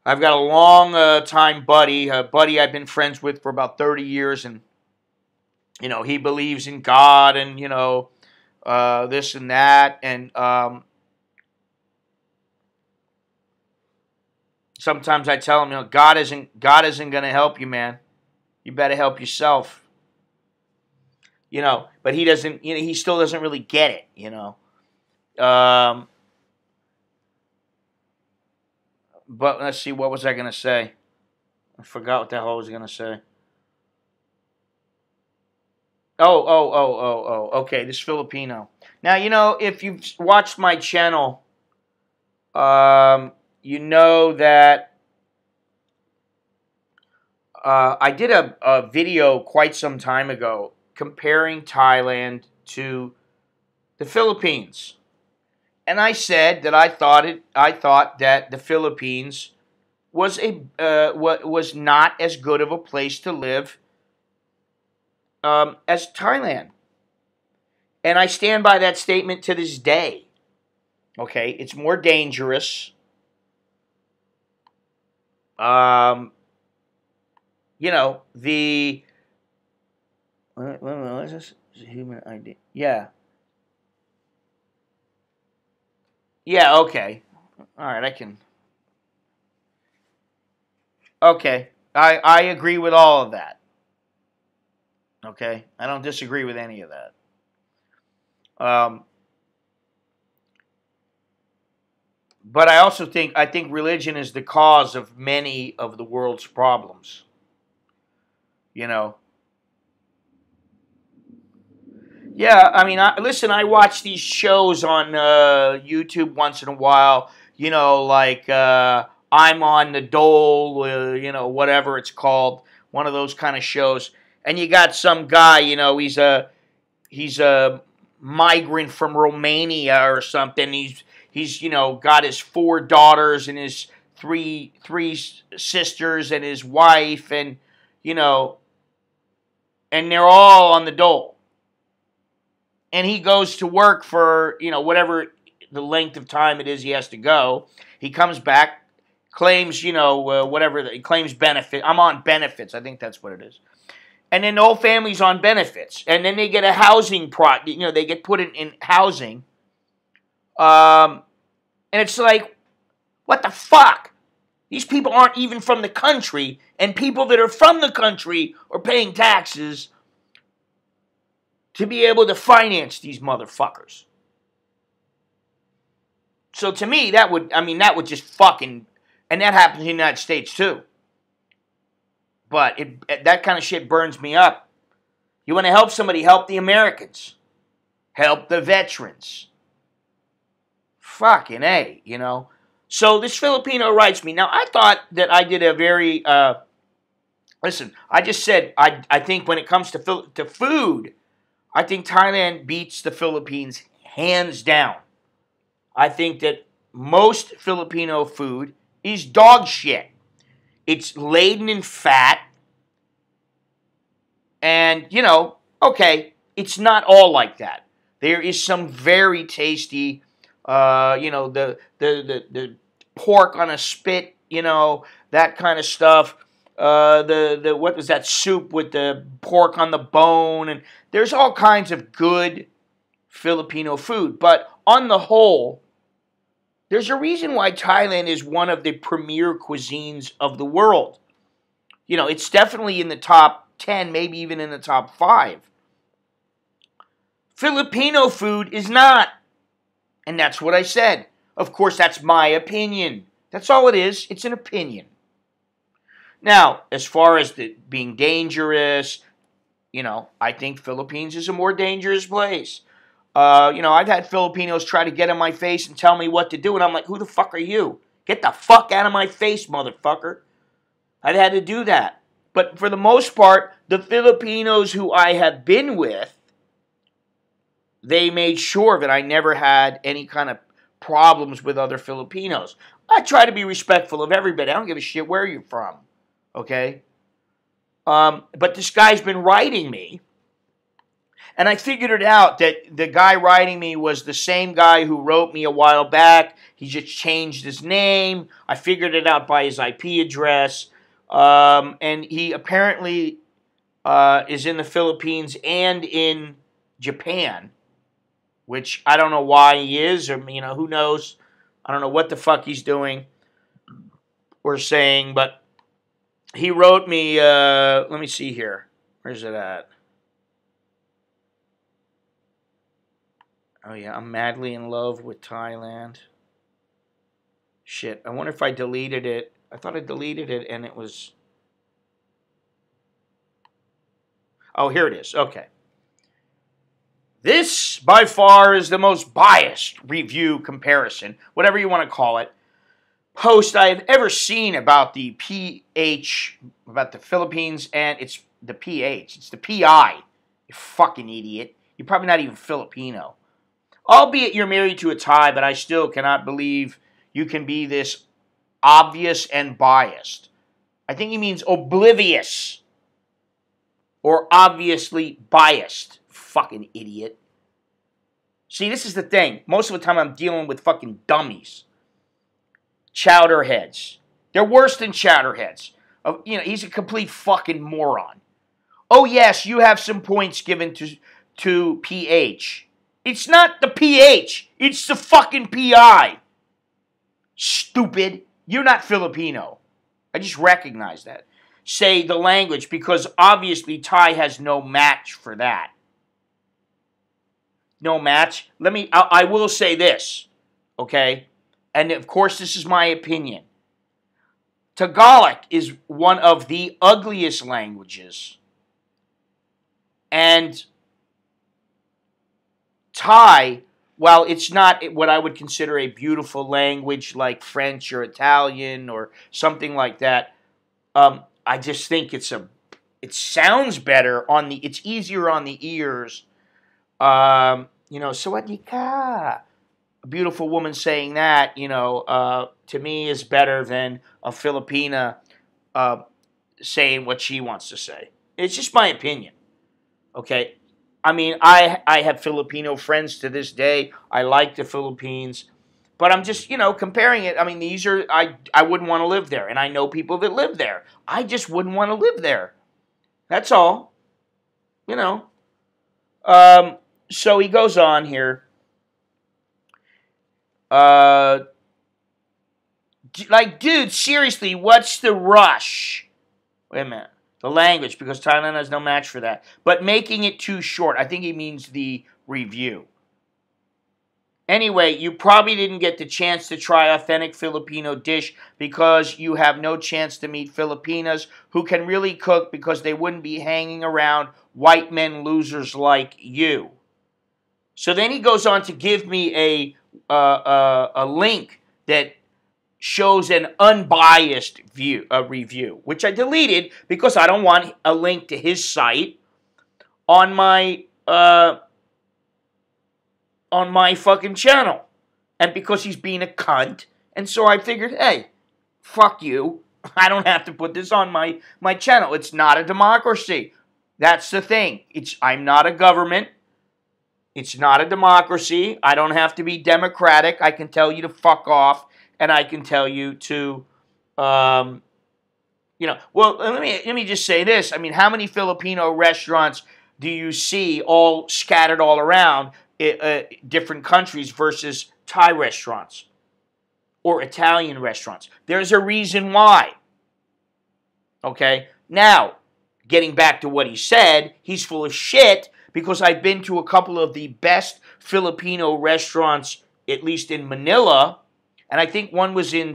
I've got a long time buddy, a buddy I've been friends with for about 30 years, and, he believes in God and, this and that, and Sometimes I tell him, God isn't going to help you, man. You better help yourself. But he doesn't. He still doesn't really get it. But let's see, what was I going to say? I forgot what the hell I was going to say. Oh. Okay, this Filipino. Now, if you've watched my channel, you know that I did a video quite some time ago comparing Thailand to the Philippines. And I said that I thought that the Philippines was not as good of a place to live as Thailand. And I stand by that statement to this day. Okay, it's more dangerous. The what is this? Human ID. Yeah. Yeah, okay. All right, I can. Okay, I agree with all of that. Okay, I don't disagree with any of that. But I also think religion is the cause of many of the world's problems. Yeah, I mean, listen, I watch these shows on YouTube once in a while, like I'm on the Dole, whatever it's called, one of those kind of shows. And you got some guy, he's a migrant from Romania or something. He's got his 4 daughters and his three sisters and his wife, and and they're all on the Dole. And he goes to work for, whatever the length of time it is he has to go. He comes back, claims, whatever, he claims benefit. I'm on benefits. I think that's what it is. And then the whole family's on benefits. And then they get a housing they get put in housing. And it's like, what the fuck? These people aren't even from the country. And people that are from the country are paying taxes to be able to finance these motherfuckers. So to me, that would just fucking, and that happens in the United States too. But that kind of shit burns me up. You want to help somebody, help the Americans. Help the veterans. Fucking A, So this Filipino writes me. Now, I thought that I did a very, listen, I just said, I think when it comes to food, I think Thailand beats the Philippines hands down. I think that most Filipino food is dog shit. It's laden in fat. And, okay, it's not all like that. There is some very tasty, the pork on a spit, that kind of stuff. What was that soup with the pork on the bone? And there's all kinds of good Filipino food. But on the whole, there's a reason why Thailand is one of the premier cuisines of the world. It's definitely in the top 10, maybe even in the top 5. Filipino food is not. And that's what I said. Of course, that's my opinion. That's all it is. It's an opinion. Now, as far as being dangerous, I think Philippines is a more dangerous place. I've had Filipinos try to get in my face and tell me what to do, and I'm like, who the fuck are you? Get the fuck out of my face, motherfucker. I've had to do that. But for the most part, the Filipinos who I have been with, they made sure that I never had any kind of problems with other Filipinos. I try to be respectful of everybody. I don't give a shit where you're from. Okay? But this guy's been writing me, and I figured it out that the guy writing me was the same guy who wrote me a while back. He just changed his name. I figured it out by his IP address. And he apparently is in the Philippines and in Japan, which I don't know why he is, or who knows. I don't know what the fuck he's doing. were saying, but he wrote me, let me see here. Where's it at? Oh, yeah, I'm madly in love with Thailand. Shit, I wonder if I deleted it. I thought I deleted it and it was... Oh, here it is. Okay. This, by far, is the most biased review comparison, whatever you want to call it, post I have ever seen about the PH, about the Philippines, and it's the PH. It's the PI. You fucking idiot. You're probably not even Filipino. Albeit you're married to a Thai, but I still cannot believe you can be this obvious and biased. I think he means oblivious or obviously biased. Fucking idiot. See, this is the thing. Most of the time I'm dealing with fucking dummies. Chowderheads. They're worse than chowderheads. He's a complete fucking moron. Oh, yes, you have some points given to PH. It's not the PH. It's the fucking PI. Stupid. You're not Filipino. I just recognize that. Say the language, because obviously Thai has no match for that. No match. I will say this, okay? And of course, this is my opinion. Tagalog is one of the ugliest languages. And Thai, while it's not what I would consider a beautiful language like French or Italian or something like that, I just think it sounds better it's easier on the ears. Sawadee ka. A beautiful woman saying that, to me is better than a Filipina saying what she wants to say. It's just my opinion. Okay? I mean, I have Filipino friends to this day. I like the Philippines. But I'm just, comparing it. I mean, I wouldn't want to live there. And I know people that live there. I just wouldn't want to live there. That's all. So he goes on here. Dude, seriously, what's the rush? Wait a minute. The language, because Thailand has no match for that. But making it too short. I think he means the review. Anyway, you probably didn't get the chance to try authentic Filipino dish because you have no chance to meet Filipinas who can really cook because they wouldn't be hanging around white men losers like you. So then he goes on to give me a link that shows an unbiased review, which I deleted because I don't want a link to his site on my fucking channel, and because he's being a cunt. And so I figured, hey, fuck you. I don't have to put this on my channel. It's not a democracy. That's the thing. I'm not a government. It's not a democracy. I don't have to be democratic. I can tell you to fuck off, and I can tell you to, well, let me just say this. I mean, how many Filipino restaurants do you see all scattered all around different countries versus Thai restaurants or Italian restaurants? There's a reason why. Okay? Now, getting back to what he said, he's full of shit because I've been to a couple of the best Filipino restaurants, at least in Manila, and I think one was in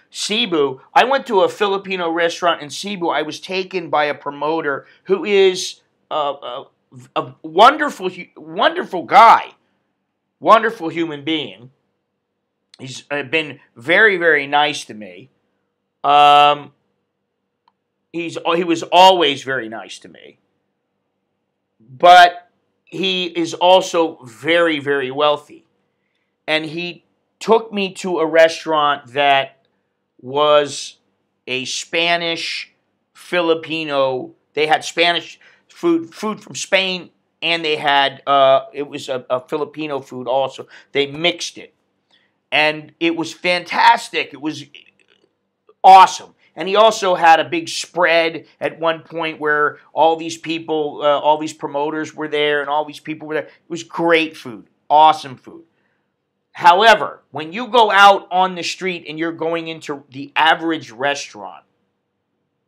Cebu. I went to a Filipino restaurant in Cebu. I was taken by a promoter who is a wonderful, wonderful guy, wonderful human being. He's been very, very nice to me. He was always very nice to me. But he is also very, very wealthy. And he took me to a restaurant that was a Spanish Filipino. They had Spanish food from Spain, and they had it was a Filipino food also. They mixed it, and it was fantastic. It was awesome. And he also had a big spread at one point where all these people, all these promoters were there, and all these people were there. It was great food, awesome food. However, when you go out on the street and you're going into the average restaurant,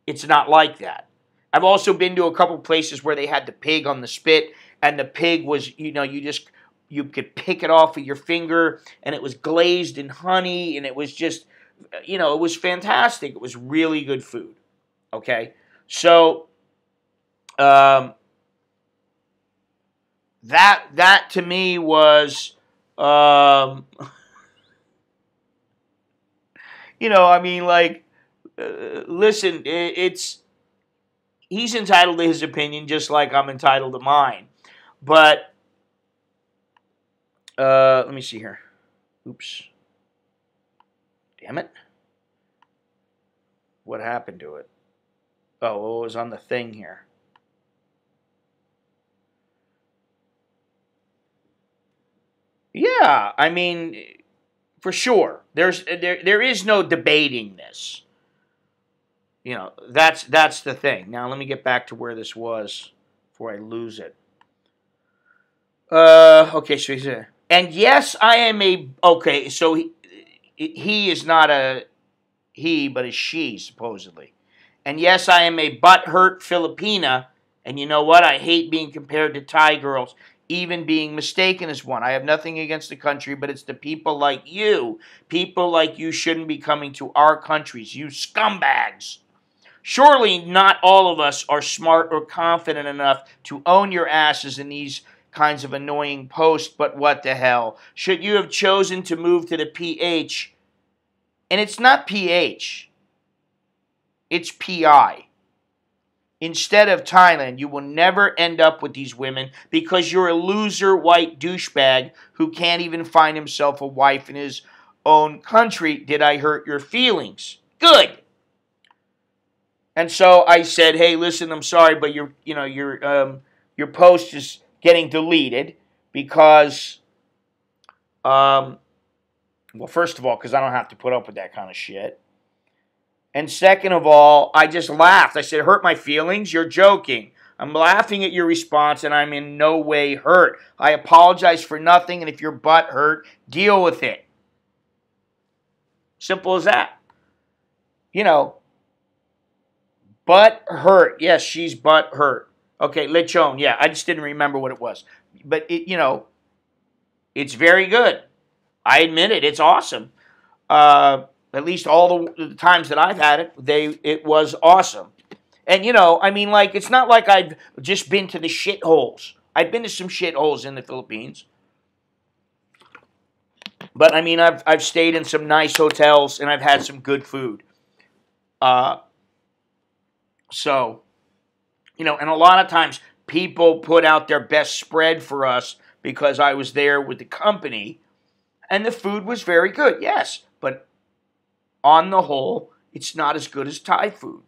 it's not like that. I've also been to a couple places where they had the pig on the spit, and the pig was, you could pick it off with your finger, and it was glazed in honey, and it was just, it was fantastic. It was really good food. Okay? So, that to me was, listen, he's entitled to his opinion just like I'm entitled to mine. But, let me see here. Oops. Damn it. What happened to it? Oh, it was on the thing here. Yeah, I mean, for sure. There is no debating this. That's the thing. Now let me get back to where this was before I lose it. Okay, so he said, and yes, I am okay, so he is not a he, but a she, supposedly. And yes, I am a butthurt Filipina, and you know what? I hate being compared to Thai girls, even being mistaken as one. I have nothing against the country, but it's the people like you. People like you shouldn't be coming to our countries, you scumbags. Surely not all of us are smart or confident enough to own your asses in these kinds of annoying posts, but what the hell? Should you have chosen to move to the PH? And it's not PH. It's PI. Instead of Thailand, you will never end up with these women because you're a loser white douchebag who can't even find himself a wife in his own country. Did I hurt your feelings? Good. And so I said, hey, listen, I'm sorry, but your post is getting deleted because, well, first of all, because I don't have to put up with that kind of shit. And second of all, I just laughed. I said, hurt my feelings? You're joking. I'm laughing at your response, and I'm in no way hurt. I apologize for nothing, and if your butt hurt, deal with it. Simple as that. Butt hurt. Yes, she's butt hurt. Okay, lechon. Yeah, I just didn't remember what it was. But, it's very good. I admit it. It's awesome. At least all the times that I've had it, it was awesome. And, it's not like I've just been to the shitholes. I've been to some shitholes in the Philippines. But, I've stayed in some nice hotels, and I've had some good food. So, and a lot of times people put out their best spread for us because I was there with the company, and the food was very good, yes. But on the whole, it's not as good as Thai food.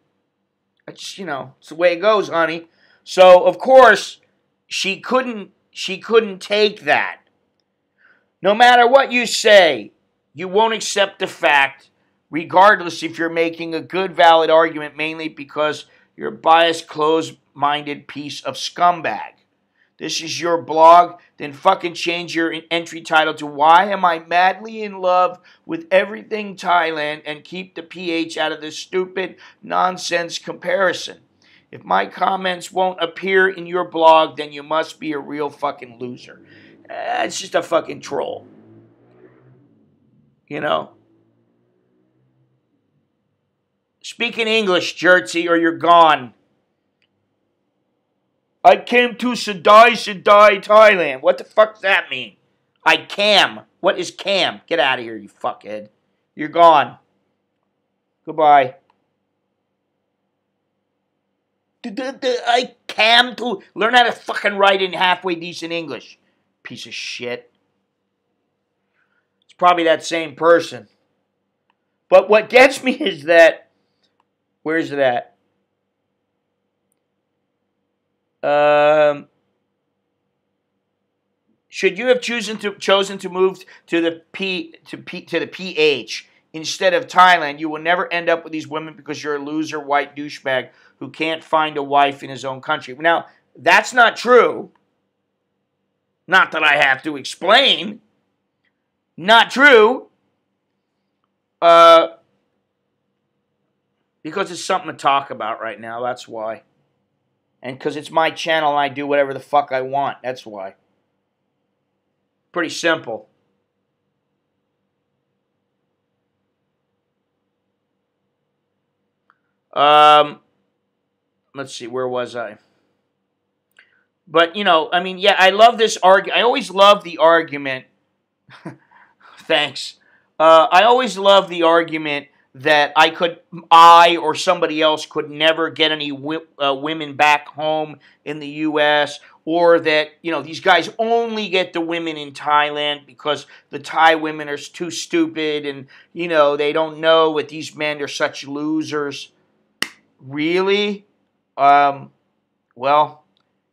It's the way it goes, honey. So, of course, she couldn't take that. No matter what you say, you won't accept the fact, regardless if you're making a good, valid argument, mainly because you're a biased, closed-minded piece of scumbag. This is your blog, then fucking change your entry title to Why Am I Madly in Love with Everything Thailand and keep the PH out of this stupid nonsense comparison. If my comments won't appear in your blog, then you must be a real fucking loser. It's just a fucking troll. Speak in English, Jersey, or you're gone. I came to Sadai, Thailand. What the fuck does that mean? I cam. What is cam? Get out of here, you fuckhead. You're gone. Goodbye. I cam to... Learn how to fucking write in halfway decent English. Piece of shit. It's probably that same person. But what gets me is that... Where's it at? Should you have chosen to move to the PH instead of Thailand, you will never end up with these women because you're a loser white douchebag who can't find a wife in his own country. Now, that's not true. Not that I have to explain. Not true. Because it's something to talk about right now, that's why. And because it's my channel and I do whatever the fuck I want, that's why. Pretty simple. Let's see, where was I? But, you know, I mean, yeah, I love this argument. I always love the argument. Thanks. I always love the argument that I or somebody else could never get any women back home in the U.S., or that, you know, these guys only get the women in Thailand because the Thai women are too stupid and, you know, they don't know that these men are such losers. Really? Well,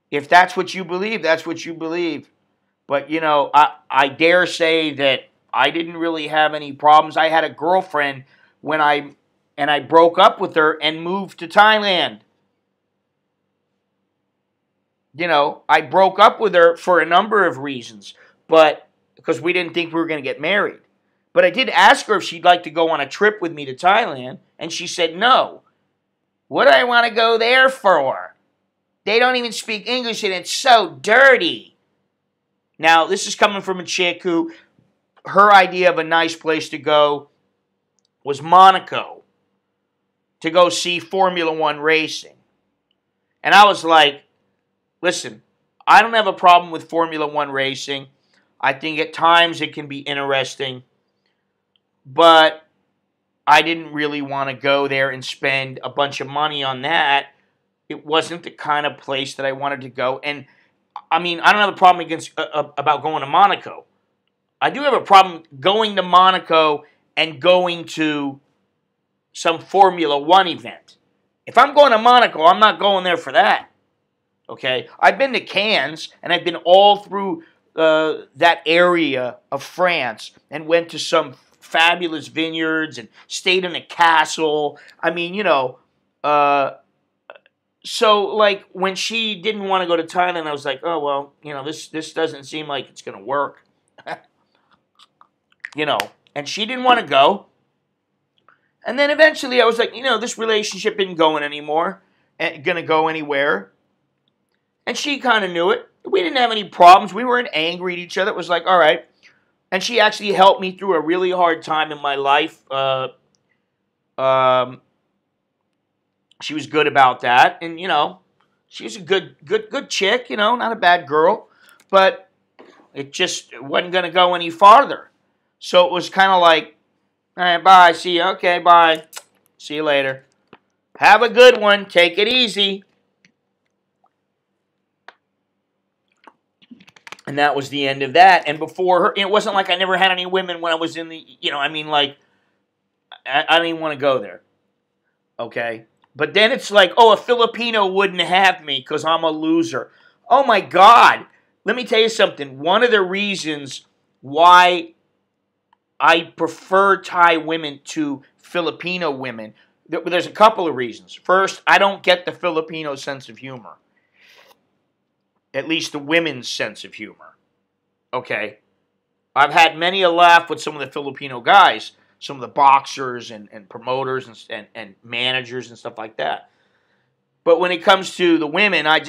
if that's what you believe, that's what you believe. But, you know, I dare say that I didn't really have any problems. I had a girlfriend when I broke up with her and moved to Thailand. You know, I broke up with her for a number of reasons, but because we didn't think we were going to get married. But I did ask her if she'd like to go on a trip with me to Thailand, and she said no. What do I want to go there for? They don't even speak English, and it's so dirty. Now, this is coming from a chick who, her idea of a nice place to go was Monaco, to go see Formula One racing. And I was like, listen, I don't have a problem with Formula One racing. I think at times it can be interesting, but I didn't really want to go there and spend a bunch of money on that. It wasn't the kind of place that I wanted to go. And, I mean, I don't have a problem about going to Monaco. I do have a problem going to Monaco and going to some Formula One event. If I'm going to Monaco, I'm not going there for that. Okay? I've been to Cannes, and I've been all through that area of France and went to some fabulous vineyards and stayed in a castle. I mean, you know, so, like, when she didn't want to go to Thailand, I was like, oh, well, you know, this doesn't seem like it's going to work. You know, and she didn't want to go. And then eventually I was like, you know, this relationship isn't going anymore, going to go anywhere. And she kind of knew it. We didn't have any problems. We weren't angry at each other. It was like, all right. And she actually helped me through a really hard time in my life. She was good about that. And, you know, she's a good chick, you know, not a bad girl. But it just wasn't going to go any farther. So it was kind of like, all right, bye, see you. Okay, bye. See you later. Have a good one. Take it easy. And that was the end of that. And before her, it wasn't like I never had any women when I was in the, you know, I mean, like, I didn't even want to go there. Okay? But then it's like, oh, a Filipino wouldn't have me because I'm a loser. Oh, my God. Let me tell you something. One of the reasons why I prefer Thai women to Filipino women, there's a couple of reasons. First, I don't get the Filipino sense of humor. At least the women's sense of humor. Okay? I've had many a laugh with some of the Filipino guys, some of the boxers and promoters and managers and stuff like that. But when it comes to the women, I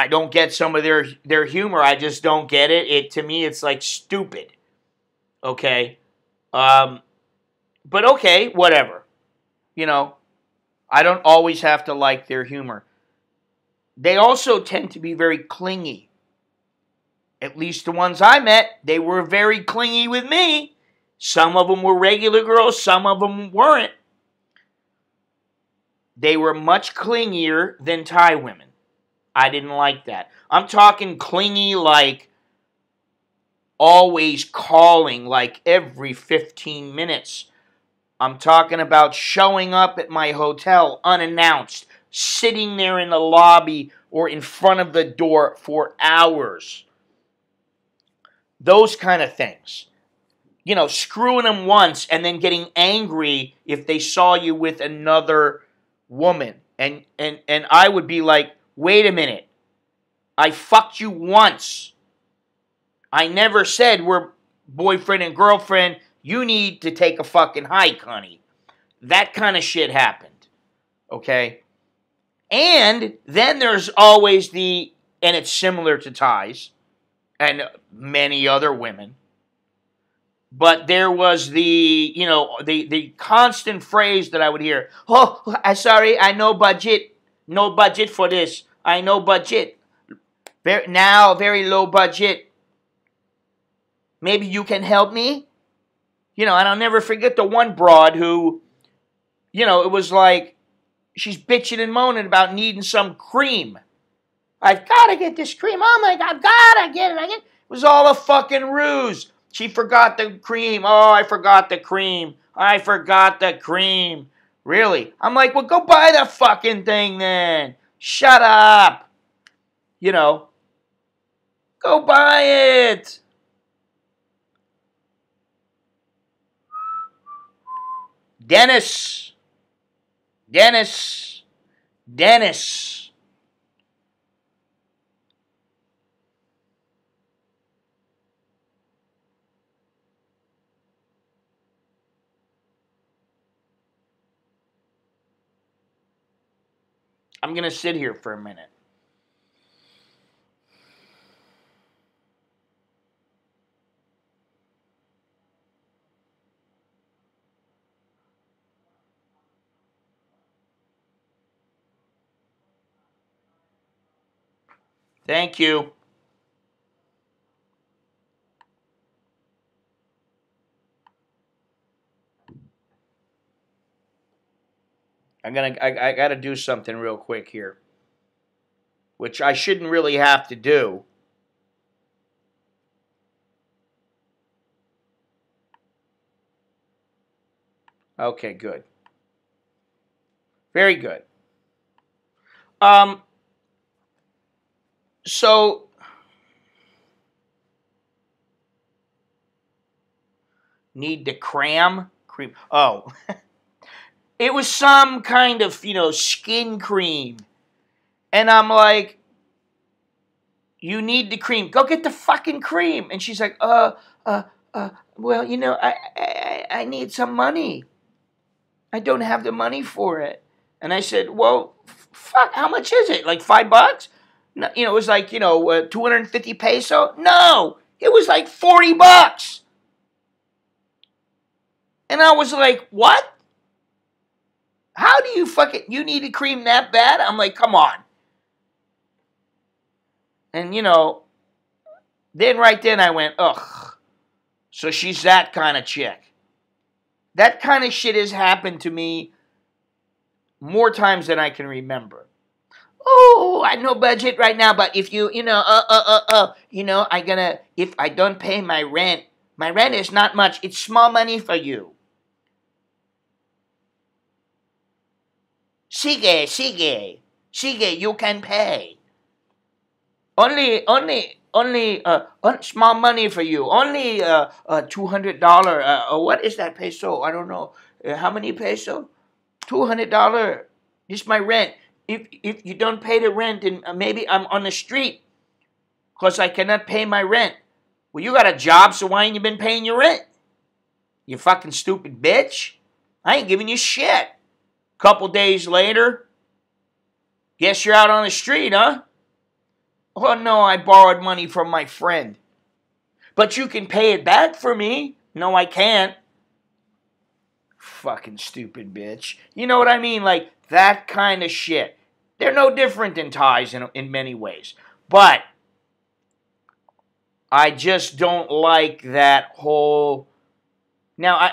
don't get some of their humor. I just don't get it. To me, it's like stupid. Okay? But okay, whatever. You know, I don't always have to like their humor. They also tend to be very clingy. At least the ones I met, they were very clingy with me. Some of them were regular girls, some of them weren't. They were much clingier than Thai women. I didn't like that. I'm talking clingy like always calling, like every 15 minutes. I'm talking about showing up at my hotel unannounced, sitting there in the lobby or in front of the door for hours. Those kind of things. You know, screwing them once and then getting angry if they saw you with another woman. And I would be like, wait a minute. I fucked you once. I never said we're boyfriend and girlfriend, you need to take a fucking hike, honey. That kind of shit happened. Okay? And then there's always and it's similar to Thais and many other women, but there was the constant phrase that I would hear, oh, sorry, I no budget for this. I no budget. Very low budget. Maybe you can help me? And I'll never forget the one broad who, it was like, she's bitching and moaning about needing some cream. I've got to get this cream. Oh my God, gotta get it. It was all a fucking ruse. She forgot the cream. Oh, I forgot the cream. Really? I'm like, well, go buy the fucking thing then. Shut up. Go buy it. Dennis. I'm going to sit here for a minute. Thank you. I got to do something real quick here, which I shouldn't really have to do. Okay, good. Very good. So need to cream. Oh. It was some kind of, skin cream. And I'm like, you need the cream. Go get the fucking cream. And she's like, well, I need some money. I don't have the money for it. And I said, well, fuck, how much is it? Like $5? No, it was like, 250 peso? No, it was like $40. And I was like, what? How do you need a cream that bad? I'm like, come on. And, then right then I went, ugh. So she's that kind of chick. That kind of shit has happened to me more times than I can remember. Oh, I no budget right now, but if if I don't pay my rent is not much. It's small money for you. Sige, you can pay. Only small money for you. Only $200. What is that peso? I don't know. How many peso? $200. This is my rent. If you don't pay the rent, then maybe I'm on the street because I cannot pay my rent. Well, you got a job, so why ain't you been paying your rent? You fucking stupid bitch. I ain't giving you shit. Couple days later, guess you're out on the street, huh? Oh, no, I borrowed money from my friend. But you can pay it back for me. No, I can't. Fucking stupid bitch. You know what I mean? Like, that kind of shit. They're no different than Thais in many ways. But I just don't like that whole... Now,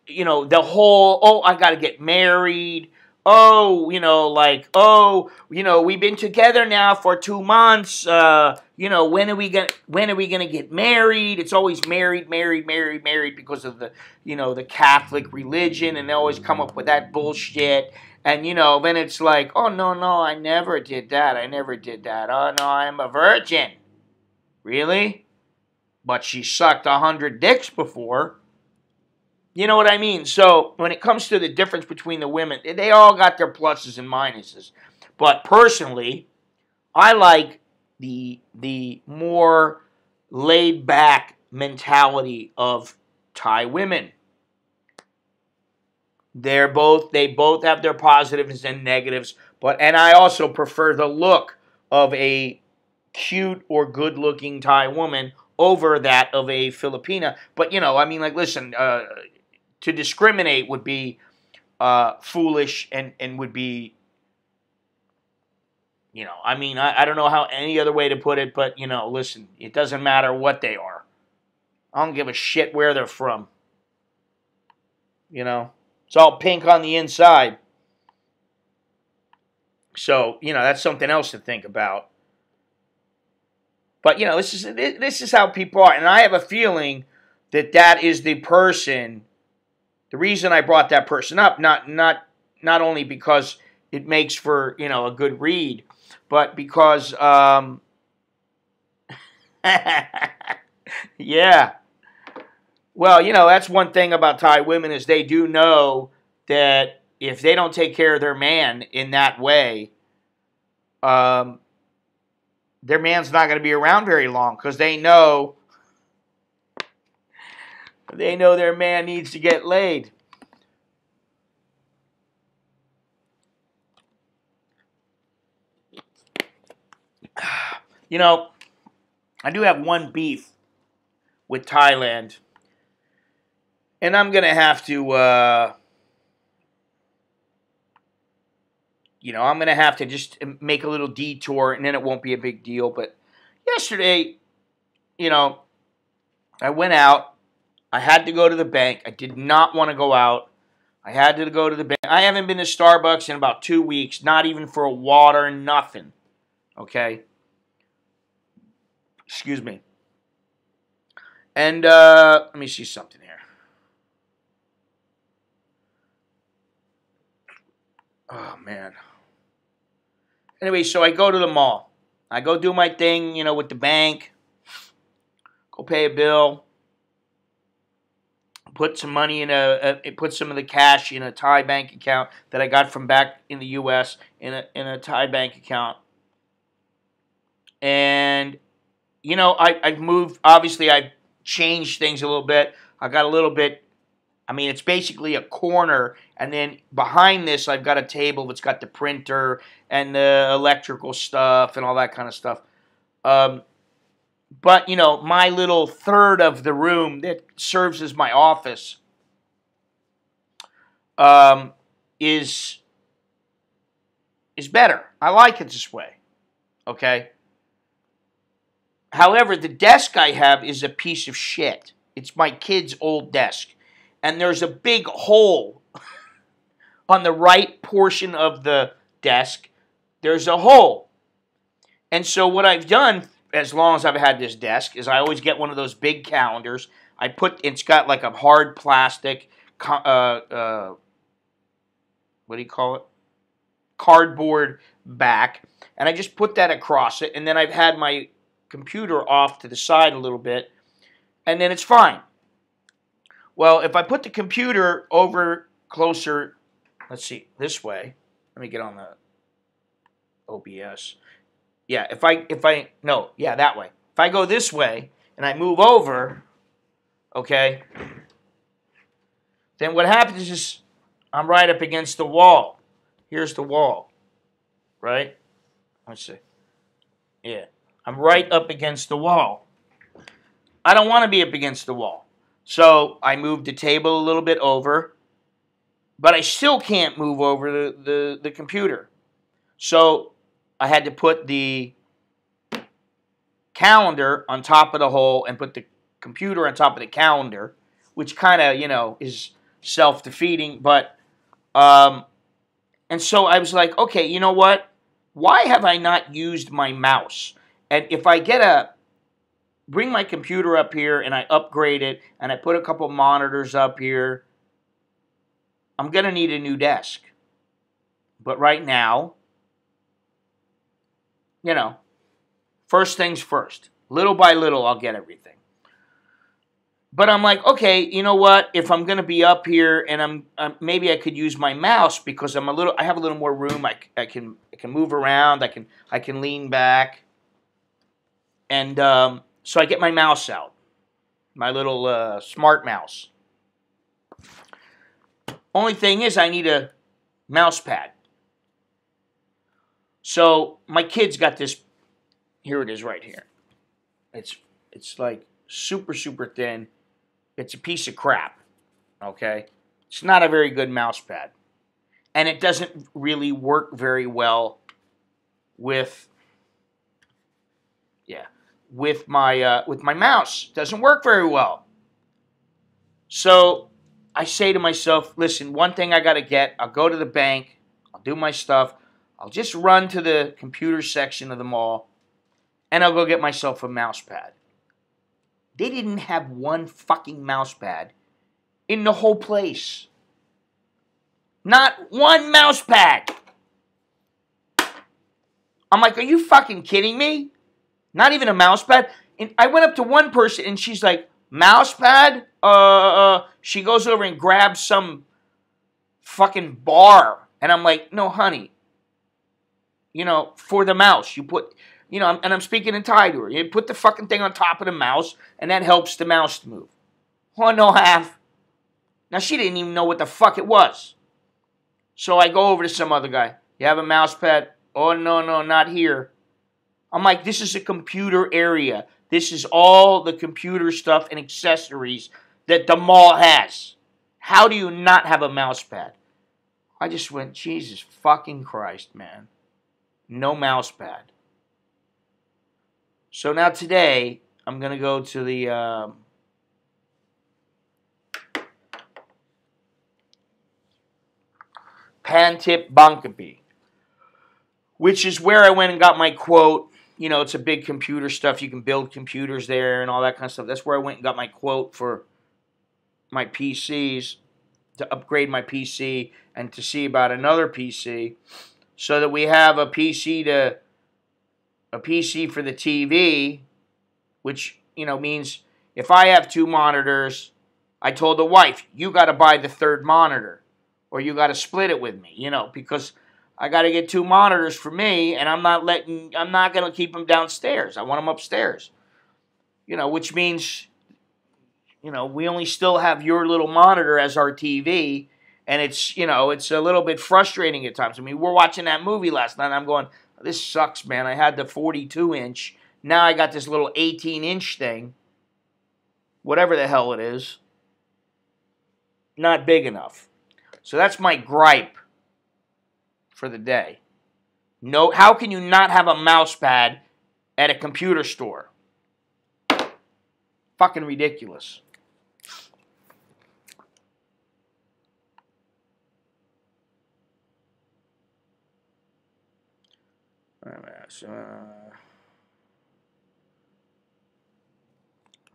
the whole, I got to get married. Oh, we've been together now for 2 months. When are we gonna get married? It's always married because of the Catholic religion, and they always come up with that bullshit. And then it's like, oh no, I never did that. Oh no, I'm a virgin. Really? But she sucked 100 dicks before. You know what I mean? So when it comes to the difference between the women, they all got their pluses and minuses. But personally, I like the more laid back mentality of Thai women. They both have their positives and negatives, and I also prefer the look of a cute or good-looking Thai woman over that of a Filipina. But I mean, like, listen, to discriminate would be foolish and would be, I mean, I don't know how any other way to put it, but listen, it doesn't matter what they are. I don't give a shit where they're from. It's all pink on the inside. So, that's something else to think about. But, this is how people are. And I have a feeling that is the person, the reason I brought that person up, not only because it makes for, a good read, but because, yeah. Well, that's one thing about Thai women is they do know that if they don't take care of their man in that way, their man's not going to be around very long because they know their man needs to get laid. I do have one beef with Thailand. And I'm going to have to, I'm going to have to just make a little detour, and then it won't be a big deal. But yesterday, I went out. I had to go to the bank. I did not want to go out. I had to go to the bank. I haven't been to Starbucks in about 2 weeks, not even for a water, nothing. Okay? Excuse me. And let me see something here. Oh, man. Anyway, so I go to the mall. I go do my thing, with the bank. Go pay a bill. Put some money put some of the cash in a Thai bank account that I got from back in the U.S. in a Thai bank account. And, I've moved. Obviously, I've changed things a little bit. I got a little bit. I mean, it's basically a corner, and then behind this, I've got a table that's got the printer and the electrical stuff and all that kind of stuff. But, my little third of the room that serves as my office is better. I like it this way, okay? However, the desk I have is a piece of shit. It's my kid's old desk. And there's a big hole on the right portion of the desk. There's a hole. And so what I've done, as long as I've had this desk, is I always get one of those big calendars. It's got like a hard plastic, what do you call it? Cardboard back. And I just put that across it. And then I've had my computer off to the side a little bit. And then it's fine. Well, if I put the computer over closer, let's see, this way. Let me get on the OBS. Yeah, that way. If I go this way and I move over, okay, then what happens is I'm right up against the wall. Here's the wall, right? Let's see. Yeah, I'm right up against the wall. I don't want to be up against the wall. So I moved the table a little bit over, but I still can't move over the computer. So I had to put the calendar on top of the hole and put the computer on top of the calendar, which kind of, is self-defeating. But, and so I was like, okay, you know what? Why have I not used my mouse? And if I bring my computer up here and I upgrade it and I put a couple monitors up here, I'm going to need a new desk. But right now, first things first. Little by little, I'll get everything. But I'm like, okay, you know what? If I'm going to be up here and maybe I could use my mouse because I have a little more room. I can move around. I can lean back. And so I get my mouse out. my little smart mouse. Only thing is, I need a mouse pad. So my kid's got this. Here it is, right here. It's like super thin. It's a piece of crap. Okay, it's not a very good mouse pad, and it doesn't really work very well with my mouse. It doesn't work very well. So I say to myself, listen, one thing I got to get, I'll go to the bank, I'll do my stuff, I'll just run to the computer section of the mall, and I'll go get myself a mouse pad. They didn't have one fucking mouse pad in the whole place. Not one mouse pad. I'm like, are you fucking kidding me? Not even a mouse pad? And I went up to one person and she's like, mouse pad? She goes over and grabs some fucking bar. And I'm like, no, honey. You know, for the mouse, you put, you know, and I'm speaking in Thai to her. You put the fucking thing on top of the mouse, and that helps the mouse to move. Oh, no, have. Now, she didn't even know what the fuck it was. So I go over to some other guy. You have a mouse pad? Oh, no, not here. I'm like, this is a computer area. This is all the computer stuff and accessories that the mall has. How do you not have a mouse pad? I just went, Jesus fucking Christ, man. No mouse pad. So now today, I'm going to go to the Pantip Bangkok, which is where I went and got my quote. You know, it's a big computer stuff. You can build computers there and all that kind of stuff. That's where I went and got my quote for my PCs, to upgrade my PC and to see about another PC, so that we have a PC for the TV, which, you know, means if I have two monitors, I told the wife, you got to buy the third monitor, or you got to split it with me, you know, because I got to get two monitors for me, and I'm not going to keep them downstairs. I want them upstairs, you know, which means, you know, we only still have your little monitor as our TV, and it's, you know, it's a little bit frustrating at times. I mean, we're watching that movie last night, and I'm going, this sucks, man. I had the 42-inch. Now I got this little 18-inch thing. Whatever the hell it is. Not big enough. So that's my gripe for the day. No, how can you not have a mouse pad at a computer store? Fucking ridiculous.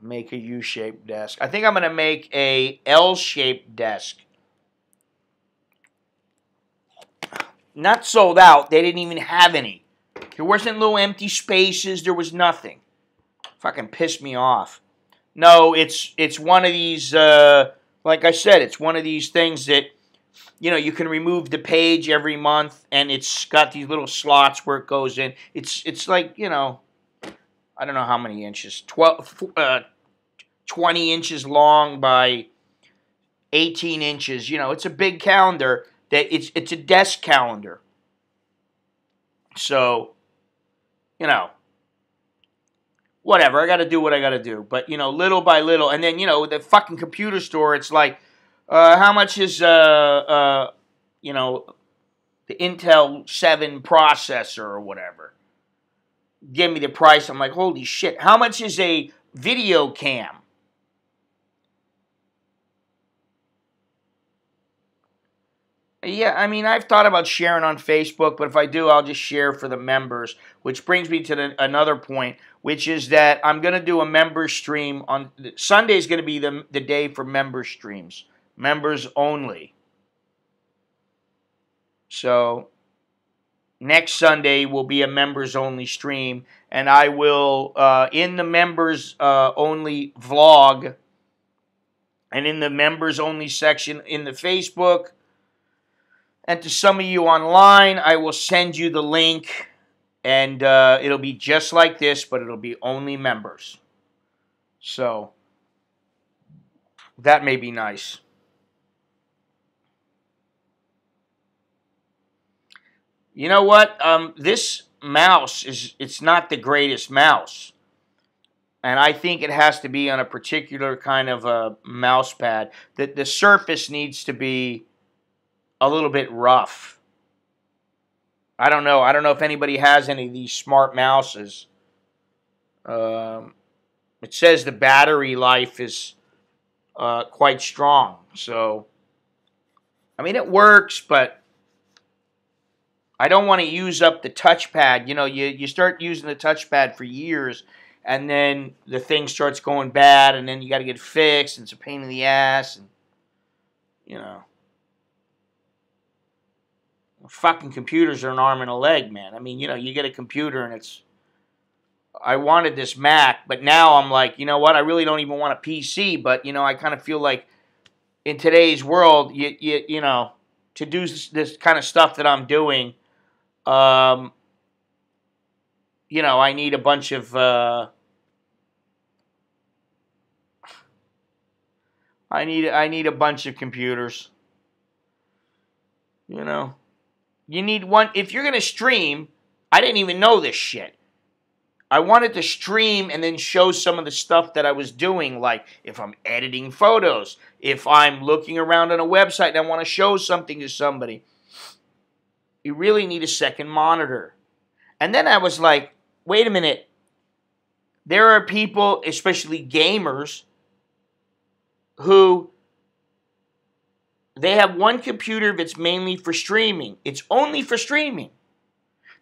Make a U-shaped desk. I think I'm going to make a L-shaped desk. Not sold out. They didn't even have any. There wasn't little empty spaces. There was nothing. Fucking pissed me off. No, it's one of these, like I said, it's one of these things that, you know, you can remove the page every month, and it's got these little slots where it goes in. It's like, you know, I don't know how many inches, 20 inches long by 18 inches. You know, it's a big calendar. It's a desk calendar. So, you know, whatever. I got to do what I got to do. But, you know, little by little. And then, you know, the fucking computer store, it's like, how much is, you know, the Intel 7 processor or whatever? Give me the price. I'm like, holy shit. How much is a video cam? Yeah, I mean, I've thought about sharing on Facebook, but if I do, I'll just share for the members, which brings me to another point, which is that I'm going to do a member stream on Sunday. Is going to be the day for member streams, members only. So next Sunday will be a members only stream, and I will, in the members only vlog and in the members only section in the Facebook, and to some of you online, I will send you the link, and it'll be just like this, but it'll be only members. So That may be nice. You know what? This mouse it's not the greatest mouse. And I think it has to be on a particular kind of a mouse pad. The surface needs to be a little bit rough. I don't know. I don't know if anybody has any of these smart mouses. It says the battery life is quite strong. So, I mean, it works, but I don't want to use up the touchpad. You know, you start using the touchpad for years, and then the thing starts going bad, and then you got to get it fixed, and it's a pain in the ass, and, you know. Fucking computers are an arm and a leg, man. I mean, you know, you get a computer, and it's... I wanted this Mac, but now I'm like, you know what? I really don't even want a PC, but, you know, I kind of feel like in today's world, you know, to do this kind of stuff that I'm doing, you know, I need a bunch of, I need a bunch of computers, you know. You need one, if you're going to stream, I didn't even know this shit. I wanted to stream and then show some of the stuff that I was doing, like if I'm editing photos, if I'm looking around on a website and I want to show something to somebody. You really need a second monitor. And then I was like, wait a minute. There are people, especially gamers, who they have one computer that's mainly for streaming. It's only for streaming.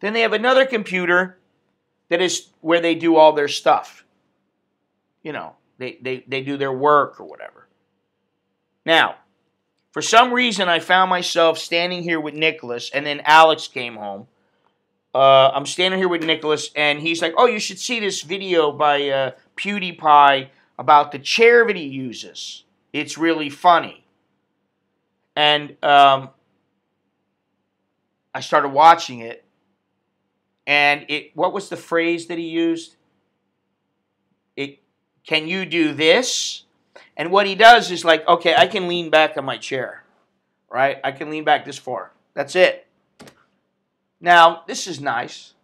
Then they have another computer that is where they do all their stuff. You know, they do their work or whatever. Now, for some reason, I found myself standing here with Nicholas, and then Alex came home. I'm standing here with Nicholas, and he's like, oh, you should see this video by PewDiePie about the chair that he uses. It's really funny. And I started watching it, and what was the phrase that he used? Can you do this? And what he does is like, okay, I can lean back on my chair, right? I can lean back this far. That's it. Now, this is nice.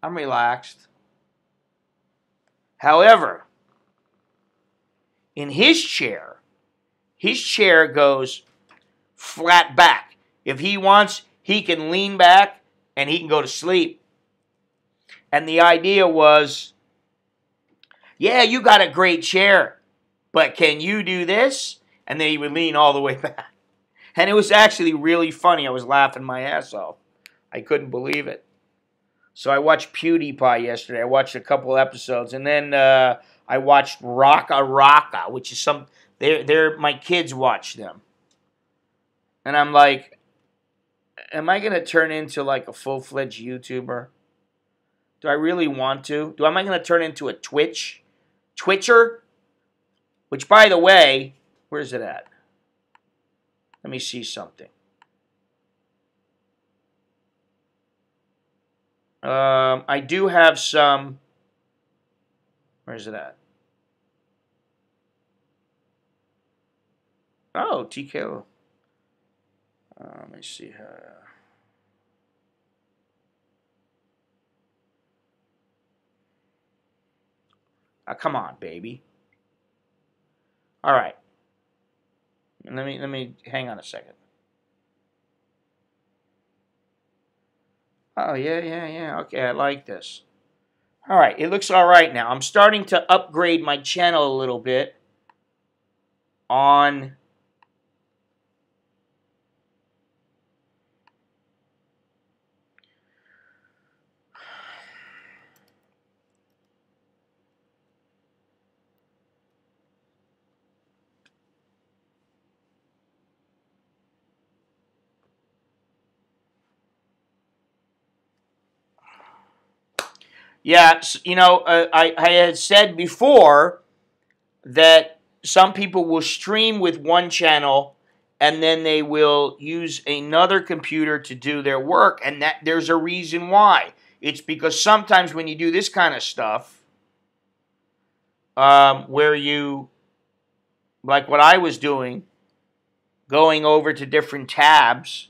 I'm relaxed. However, in his chair goes flat back. If he wants, he can lean back and he can go to sleep. And the idea was, yeah, you got a great chair, but can you do this? And then he would lean all the way back. And it was actually really funny. I was laughing my ass off. I couldn't believe it. So I watched PewDiePie yesterday. I watched a couple episodes. And then I watched Raka Raka, which is my kids watch them. And I'm like, am I going to turn into like a full-fledged YouTuber? Do I really want to? Am I going to turn into a Twitcher? Which, by the way, where's it at? Let me see something. I do have some. Where's it at? Oh, TKO. Let me see. Come on, baby. All right. Let me hang on a second. Oh, yeah. Okay, I like this. All right, it looks all right now. I'm starting to upgrade my channel a little bit on yeah, you know, I had said before that some people will stream with one channel and then they will use another computer to do their work, and that there's a reason why. It's because sometimes when you do this kind of stuff, where you, like what I was doing, going over to different tabs,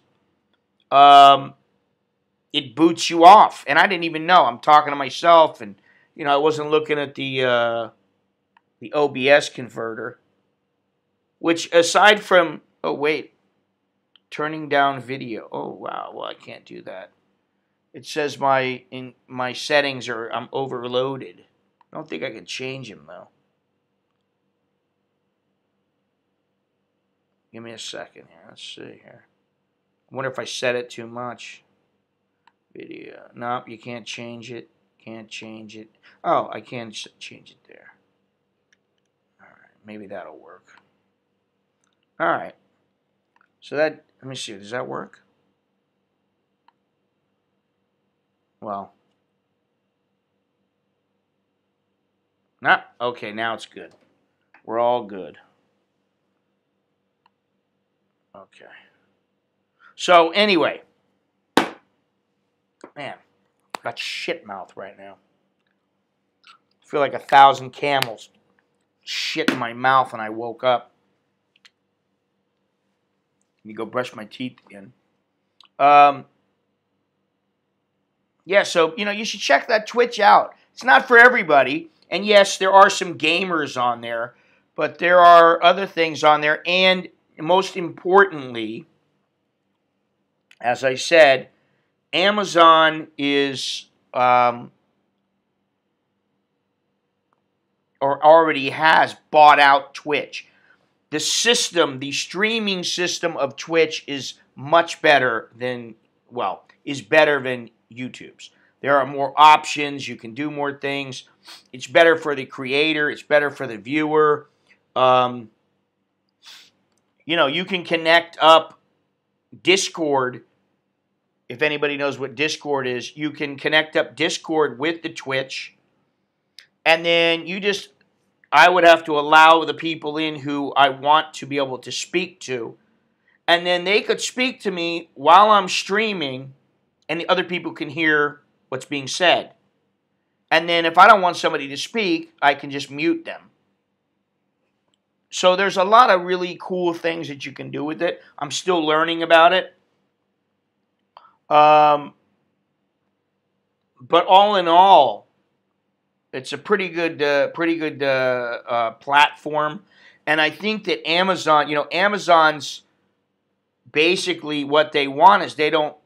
it boots you off. And I didn't even know. I'm talking to myself, and I wasn't looking at the OBS converter, which aside from, oh wait, turning down video. Oh wow, well I can't do that. It says my settings I'm overloaded. I don't think I can change them though. Give me a second here. Let's see here. I wonder if I set it too much. Video. Nope, you can't change it. Can't change it. Oh, I can change it there. Alright, maybe that'll work. Alright. So that, let me see, does that work? Well. Nah, okay, now it's good. We're all good. Okay. So, anyway. Man, I've got shit mouth right now. I feel like 1,000 camels shit in my mouth when I woke up. Let me go brush my teeth again. Yeah, so, you should check that Twitch out. It's not for everybody. And yes, there are some gamers on there. But there are other things on there. And most importantly, as I said, Amazon is, or already has bought out Twitch. The system, the streaming system of Twitch is much better than, well, is better than YouTube's. There are more options. You can do more things. It's better for the creator. It's better for the viewer. You can connect up Discord. If anybody knows what Discord is, you can connect up Discord with the Twitch. And then I would have to allow the people in who I want to be able to speak to. And then they could speak to me while I'm streaming, and the other people can hear what's being said. And then if I don't want somebody to speak, I can just mute them. So there's a lot of really cool things that you can do with it. I'm still learning about it. But all in all, it's a pretty good platform. And I think that Amazon, Amazon's basically what they want is they don't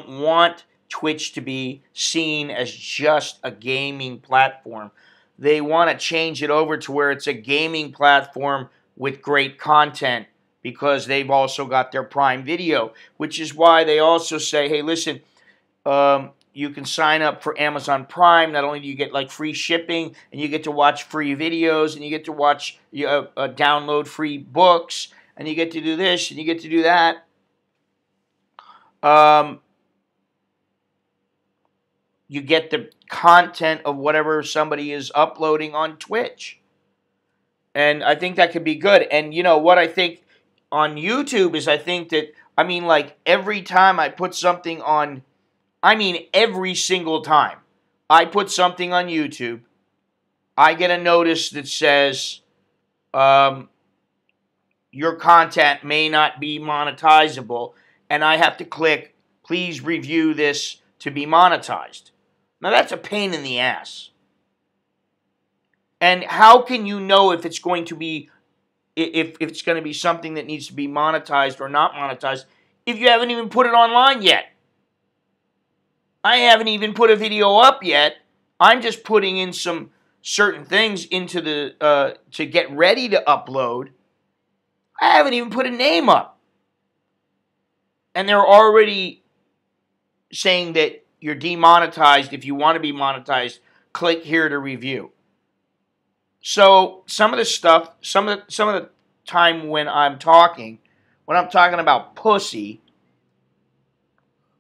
want Twitch to be seen as just a gaming platform. They want to change it over to where it's a gaming platform with great content, because they've also got their Prime Video, which is why they also say, hey, listen, you can sign up for Amazon Prime. Not only do you get like free shipping, and you get to watch free videos, and you get to watch, download free books, and you get to do this, and you get to do that. You get the content of whatever somebody is uploading on Twitch. And I think that could be good. And what I think on YouTube is, I think that, like every time I put something on, every single time I put something on YouTube, I get a notice that says, your content may not be monetizable, and I have to click, please review this to be monetized. Now that's a pain in the ass. And how can you know if it's going to be, if it's going to be something that needs to be monetized or not monetized, if you haven't even put it online yet? I haven't even put a video up yet. I'm just putting in some certain things into the to get ready to upload. I haven't even put a name up. And they're already saying that you're demonetized. If you want to be monetized, click here to review. So some of the stuff, some of the time when I'm talking about pussy,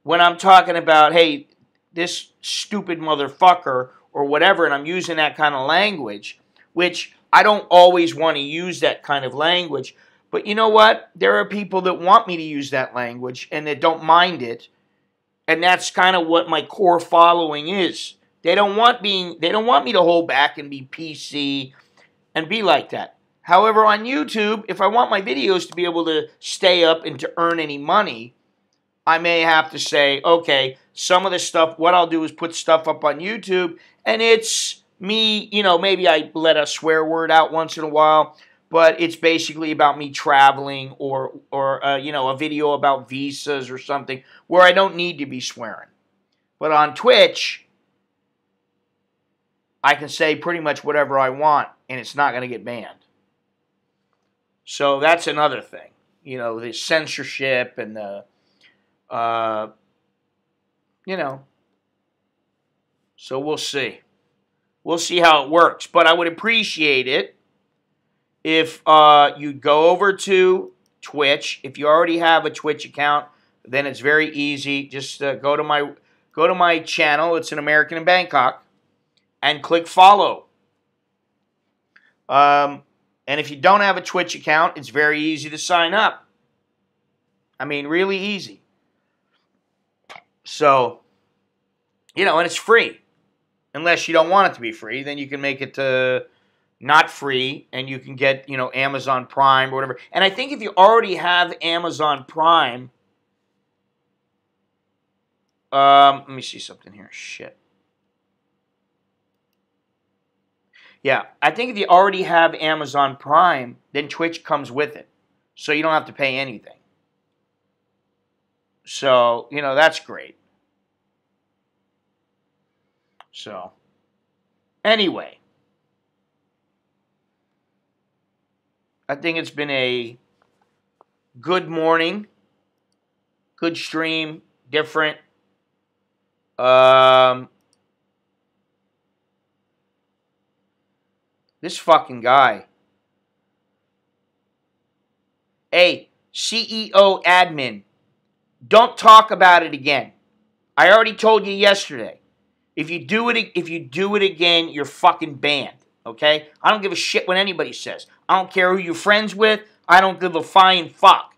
when I'm talking about, hey, this stupid motherfucker or whatever, and I'm using that kind of language, which I don't always want to use that kind of language, but you know what? There are people that want me to use that language and that don't mind it. And that's kind of what my core following is. They don't want me to hold back and be PC and be like that. However, on YouTube, if I want my videos to be able to stay up and to earn any money, I may have to say, okay, some of the stuff, what I'll do is put stuff up on YouTube, and it's me, maybe I let a swear word out once in a while, but it's basically about me traveling or a video about visas or something where I don't need to be swearing. But on Twitch, I can say pretty much whatever I want, and it's not going to get banned. So that's another thing. The censorship and the, so we'll see. We'll see how it works. But I would appreciate it if you go over to Twitch. If you already have a Twitch account, then it's very easy. Just go to my channel. It's an American in Bangkok. And click follow. And if you don't have a Twitch account, it's very easy to sign up. I mean, really easy. So, and it's free. Unless you don't want it to be free, then you can make it not free, and you can get, Amazon Prime or whatever. And I think if you already have Amazon Prime, let me see something here. Shit. Yeah, I think if you already have Amazon Prime, then Twitch comes with it. So you don't have to pay anything. So, that's great. So, anyway. I think it's been a good morning. Good stream. Different. This fucking guy. Hey, CEO admin, don't talk about it again. I already told you yesterday. If you do it again, you're fucking banned. Okay? I don't give a shit what anybody says. I don't care who you're friends with. I don't give a flying fuck.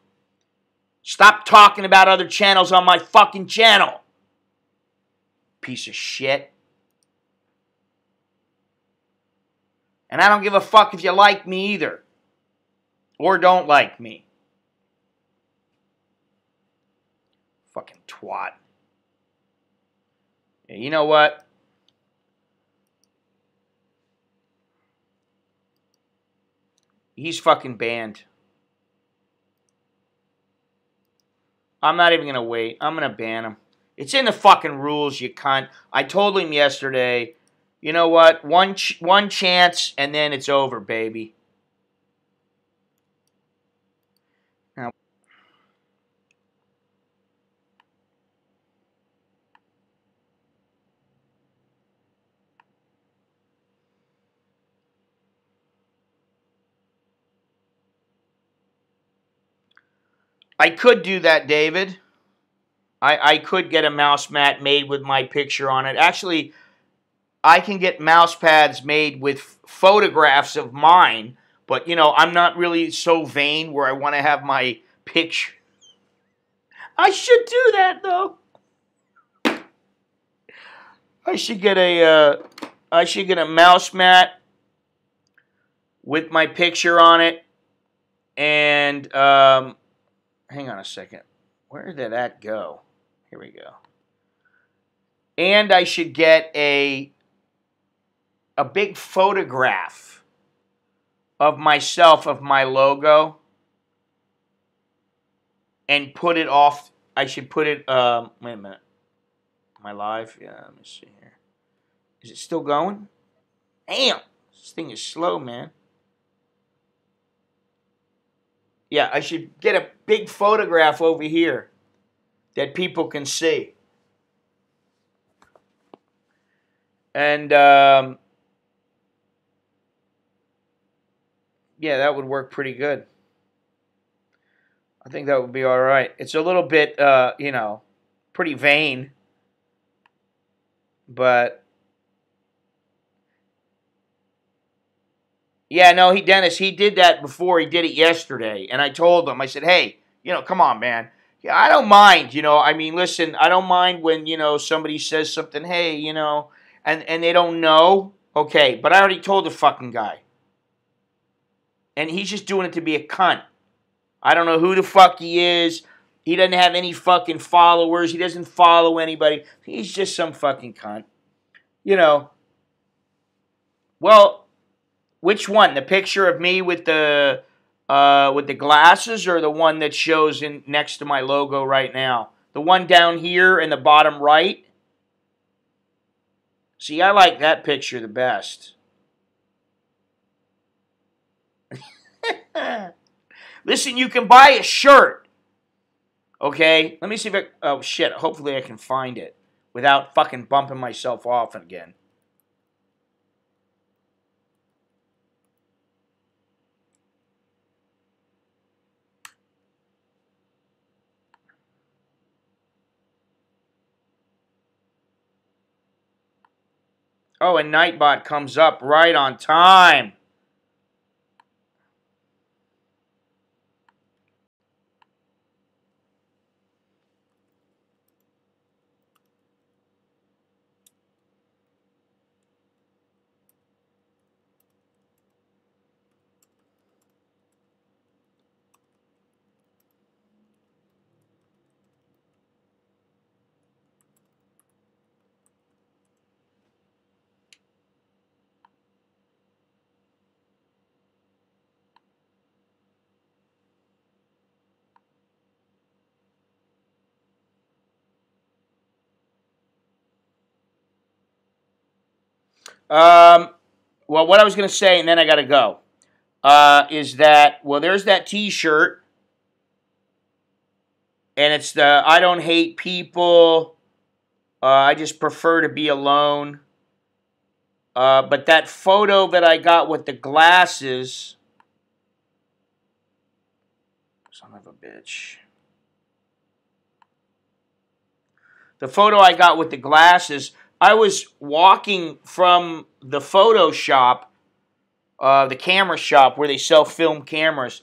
Stop talking about other channels on my fucking channel. Piece of shit. And I don't give a fuck if you like me either. Or don't like me. Fucking twat. Yeah, you know what? He's fucking banned. I'm not even going to wait. I'm going to ban him. It's in the fucking rules, you cunt. I told him yesterday, you know what? One chance, and then it's over, baby. Now, I could do that, David. I could get a mouse mat made with my picture on it. Actually, I can get mouse pads made with photographs of mine, but, I'm not really so vain where I want to have my picture. I should do that, though. I should get a mouse mat with my picture on it, and, hang on a second. Where did that go? Here we go. And I should get a big photograph of myself, of my logo, and put it off. I should put it, wait a minute. Am I live? Yeah, let me see here. Is it still going? Damn, this thing is slow, man. Yeah, I should get a big photograph over here that people can see. And, yeah, that would work pretty good. I think that would be all right. It's a little bit, pretty vain. But, yeah, no, Dennis, he did that before. He did it yesterday. And I told him, I said, hey, come on, man. Yeah, I don't mind, I mean, listen, I don't mind when, somebody says something, hey, and and they don't know, okay, but I already told the fucking guy. And he's just doing it to be a cunt. I don't know who the fuck he is. He doesn't have any fucking followers. He doesn't follow anybody. He's just some fucking cunt. You know. Well, which one? The picture of me with the glasses, or the one that shows in next to my logo right now? The one down here in the bottom right? See, I like that picture the best. Listen, you can buy a shirt. Okay? Let me see if I... Oh, shit. Hopefully I can find it without fucking bumping myself off again. Oh, and Nightbot comes up right on time. Well, what I was going to say, and then I got to go, is that, well, there's that T-shirt, and it's the I don't hate people, I just prefer to be alone. But that photo that I got with the glasses, son of a bitch. The photo I got with the glasses, I was walking from the photo shop, the camera shop where they sell film cameras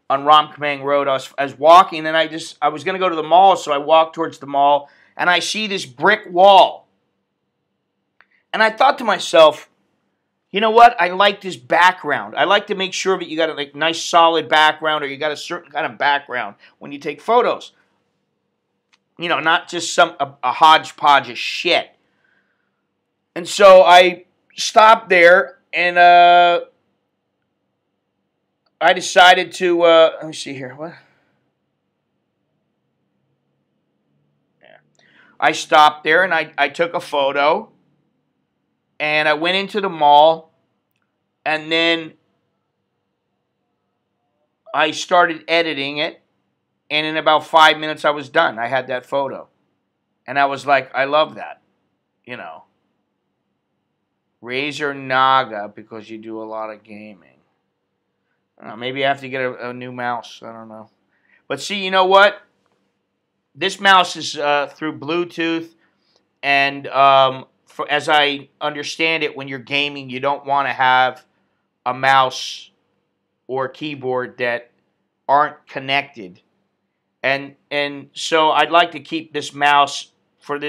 on Romkmang Road. I was walking, and I was going to go to the mall, so I walked towards the mall, and I see this brick wall. And I thought to myself, you know what? I like this background. I like to make sure that you got a nice solid background, or you got a certain kind of background when you take photos. You know, not just a hodgepodge of shit. And so I stopped there, and I decided to, let me see here. What? Yeah. I stopped there, and I took a photo, and I went into the mall, and then I started editing it, and in about 5 minutes I was done. I had that photo. And I was like, I love that, you know. Razer Naga, because you do a lot of gaming. Maybe I have to get a new mouse. I don't know. But see, you know what? This mouse is through Bluetooth, and as I understand it, when you're gaming, you don't want to have a mouse or keyboard that aren't connected. And so I'd like to keep this mouse for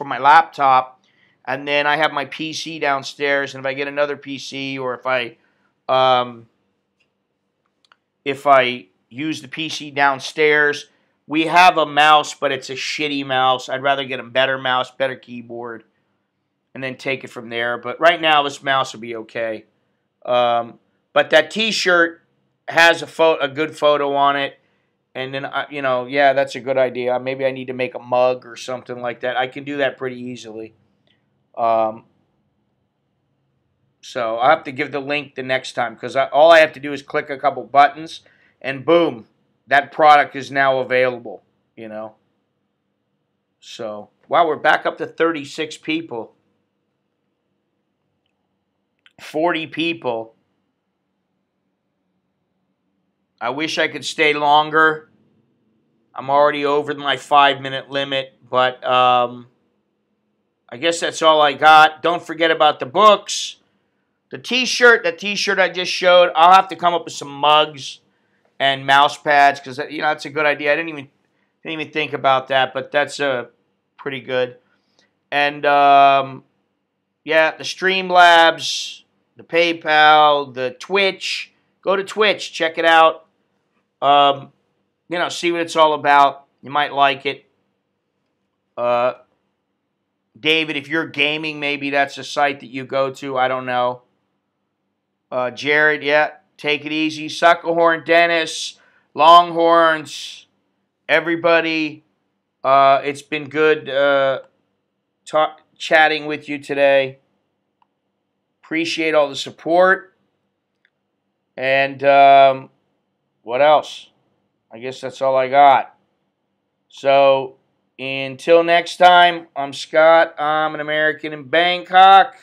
my laptop, and then I have my PC downstairs, and if I get another PC, or if I use the PC downstairs, we have a mouse, but it's a shitty mouse. I'd rather get a better mouse, better keyboard, and then take it from there. But right now, this mouse will be okay. But that T-shirt has a good photo on it. And then, you know, yeah, that's a good idea. Maybe I need to make a mug or something like that. I can do that pretty easily. So I'll have to give the link the next time, because all I have to do is click a couple buttons, and boom, that product is now available, you know. So, wow, we're back up to 36 people. 40 people. I wish I could stay longer. I'm already over my 5-minute limit, but I guess that's all I got. Don't forget about the books. The T-shirt, I just showed. I'll have to come up with some mugs and mouse pads, because you know that's a good idea. I didn't even think about that, but that's pretty good. And Yeah, the Streamlabs, the PayPal, the Twitch. Go to Twitch, check it out. See what it's all about. You might like it. Uh, David, if you're gaming, maybe that's a site that you go to. I don't know. Jared, yeah, take it easy. Suckerhorn, Dennis, Longhorns, everybody. It's been good chatting with you today. Appreciate all the support. And what else? I guess that's all I got. So until next time, I'm Scott. I'm an American in Bangkok.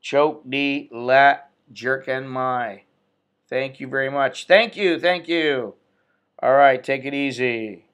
Choke de la jerk and my. Thank you very much. Thank you. All right, take it easy.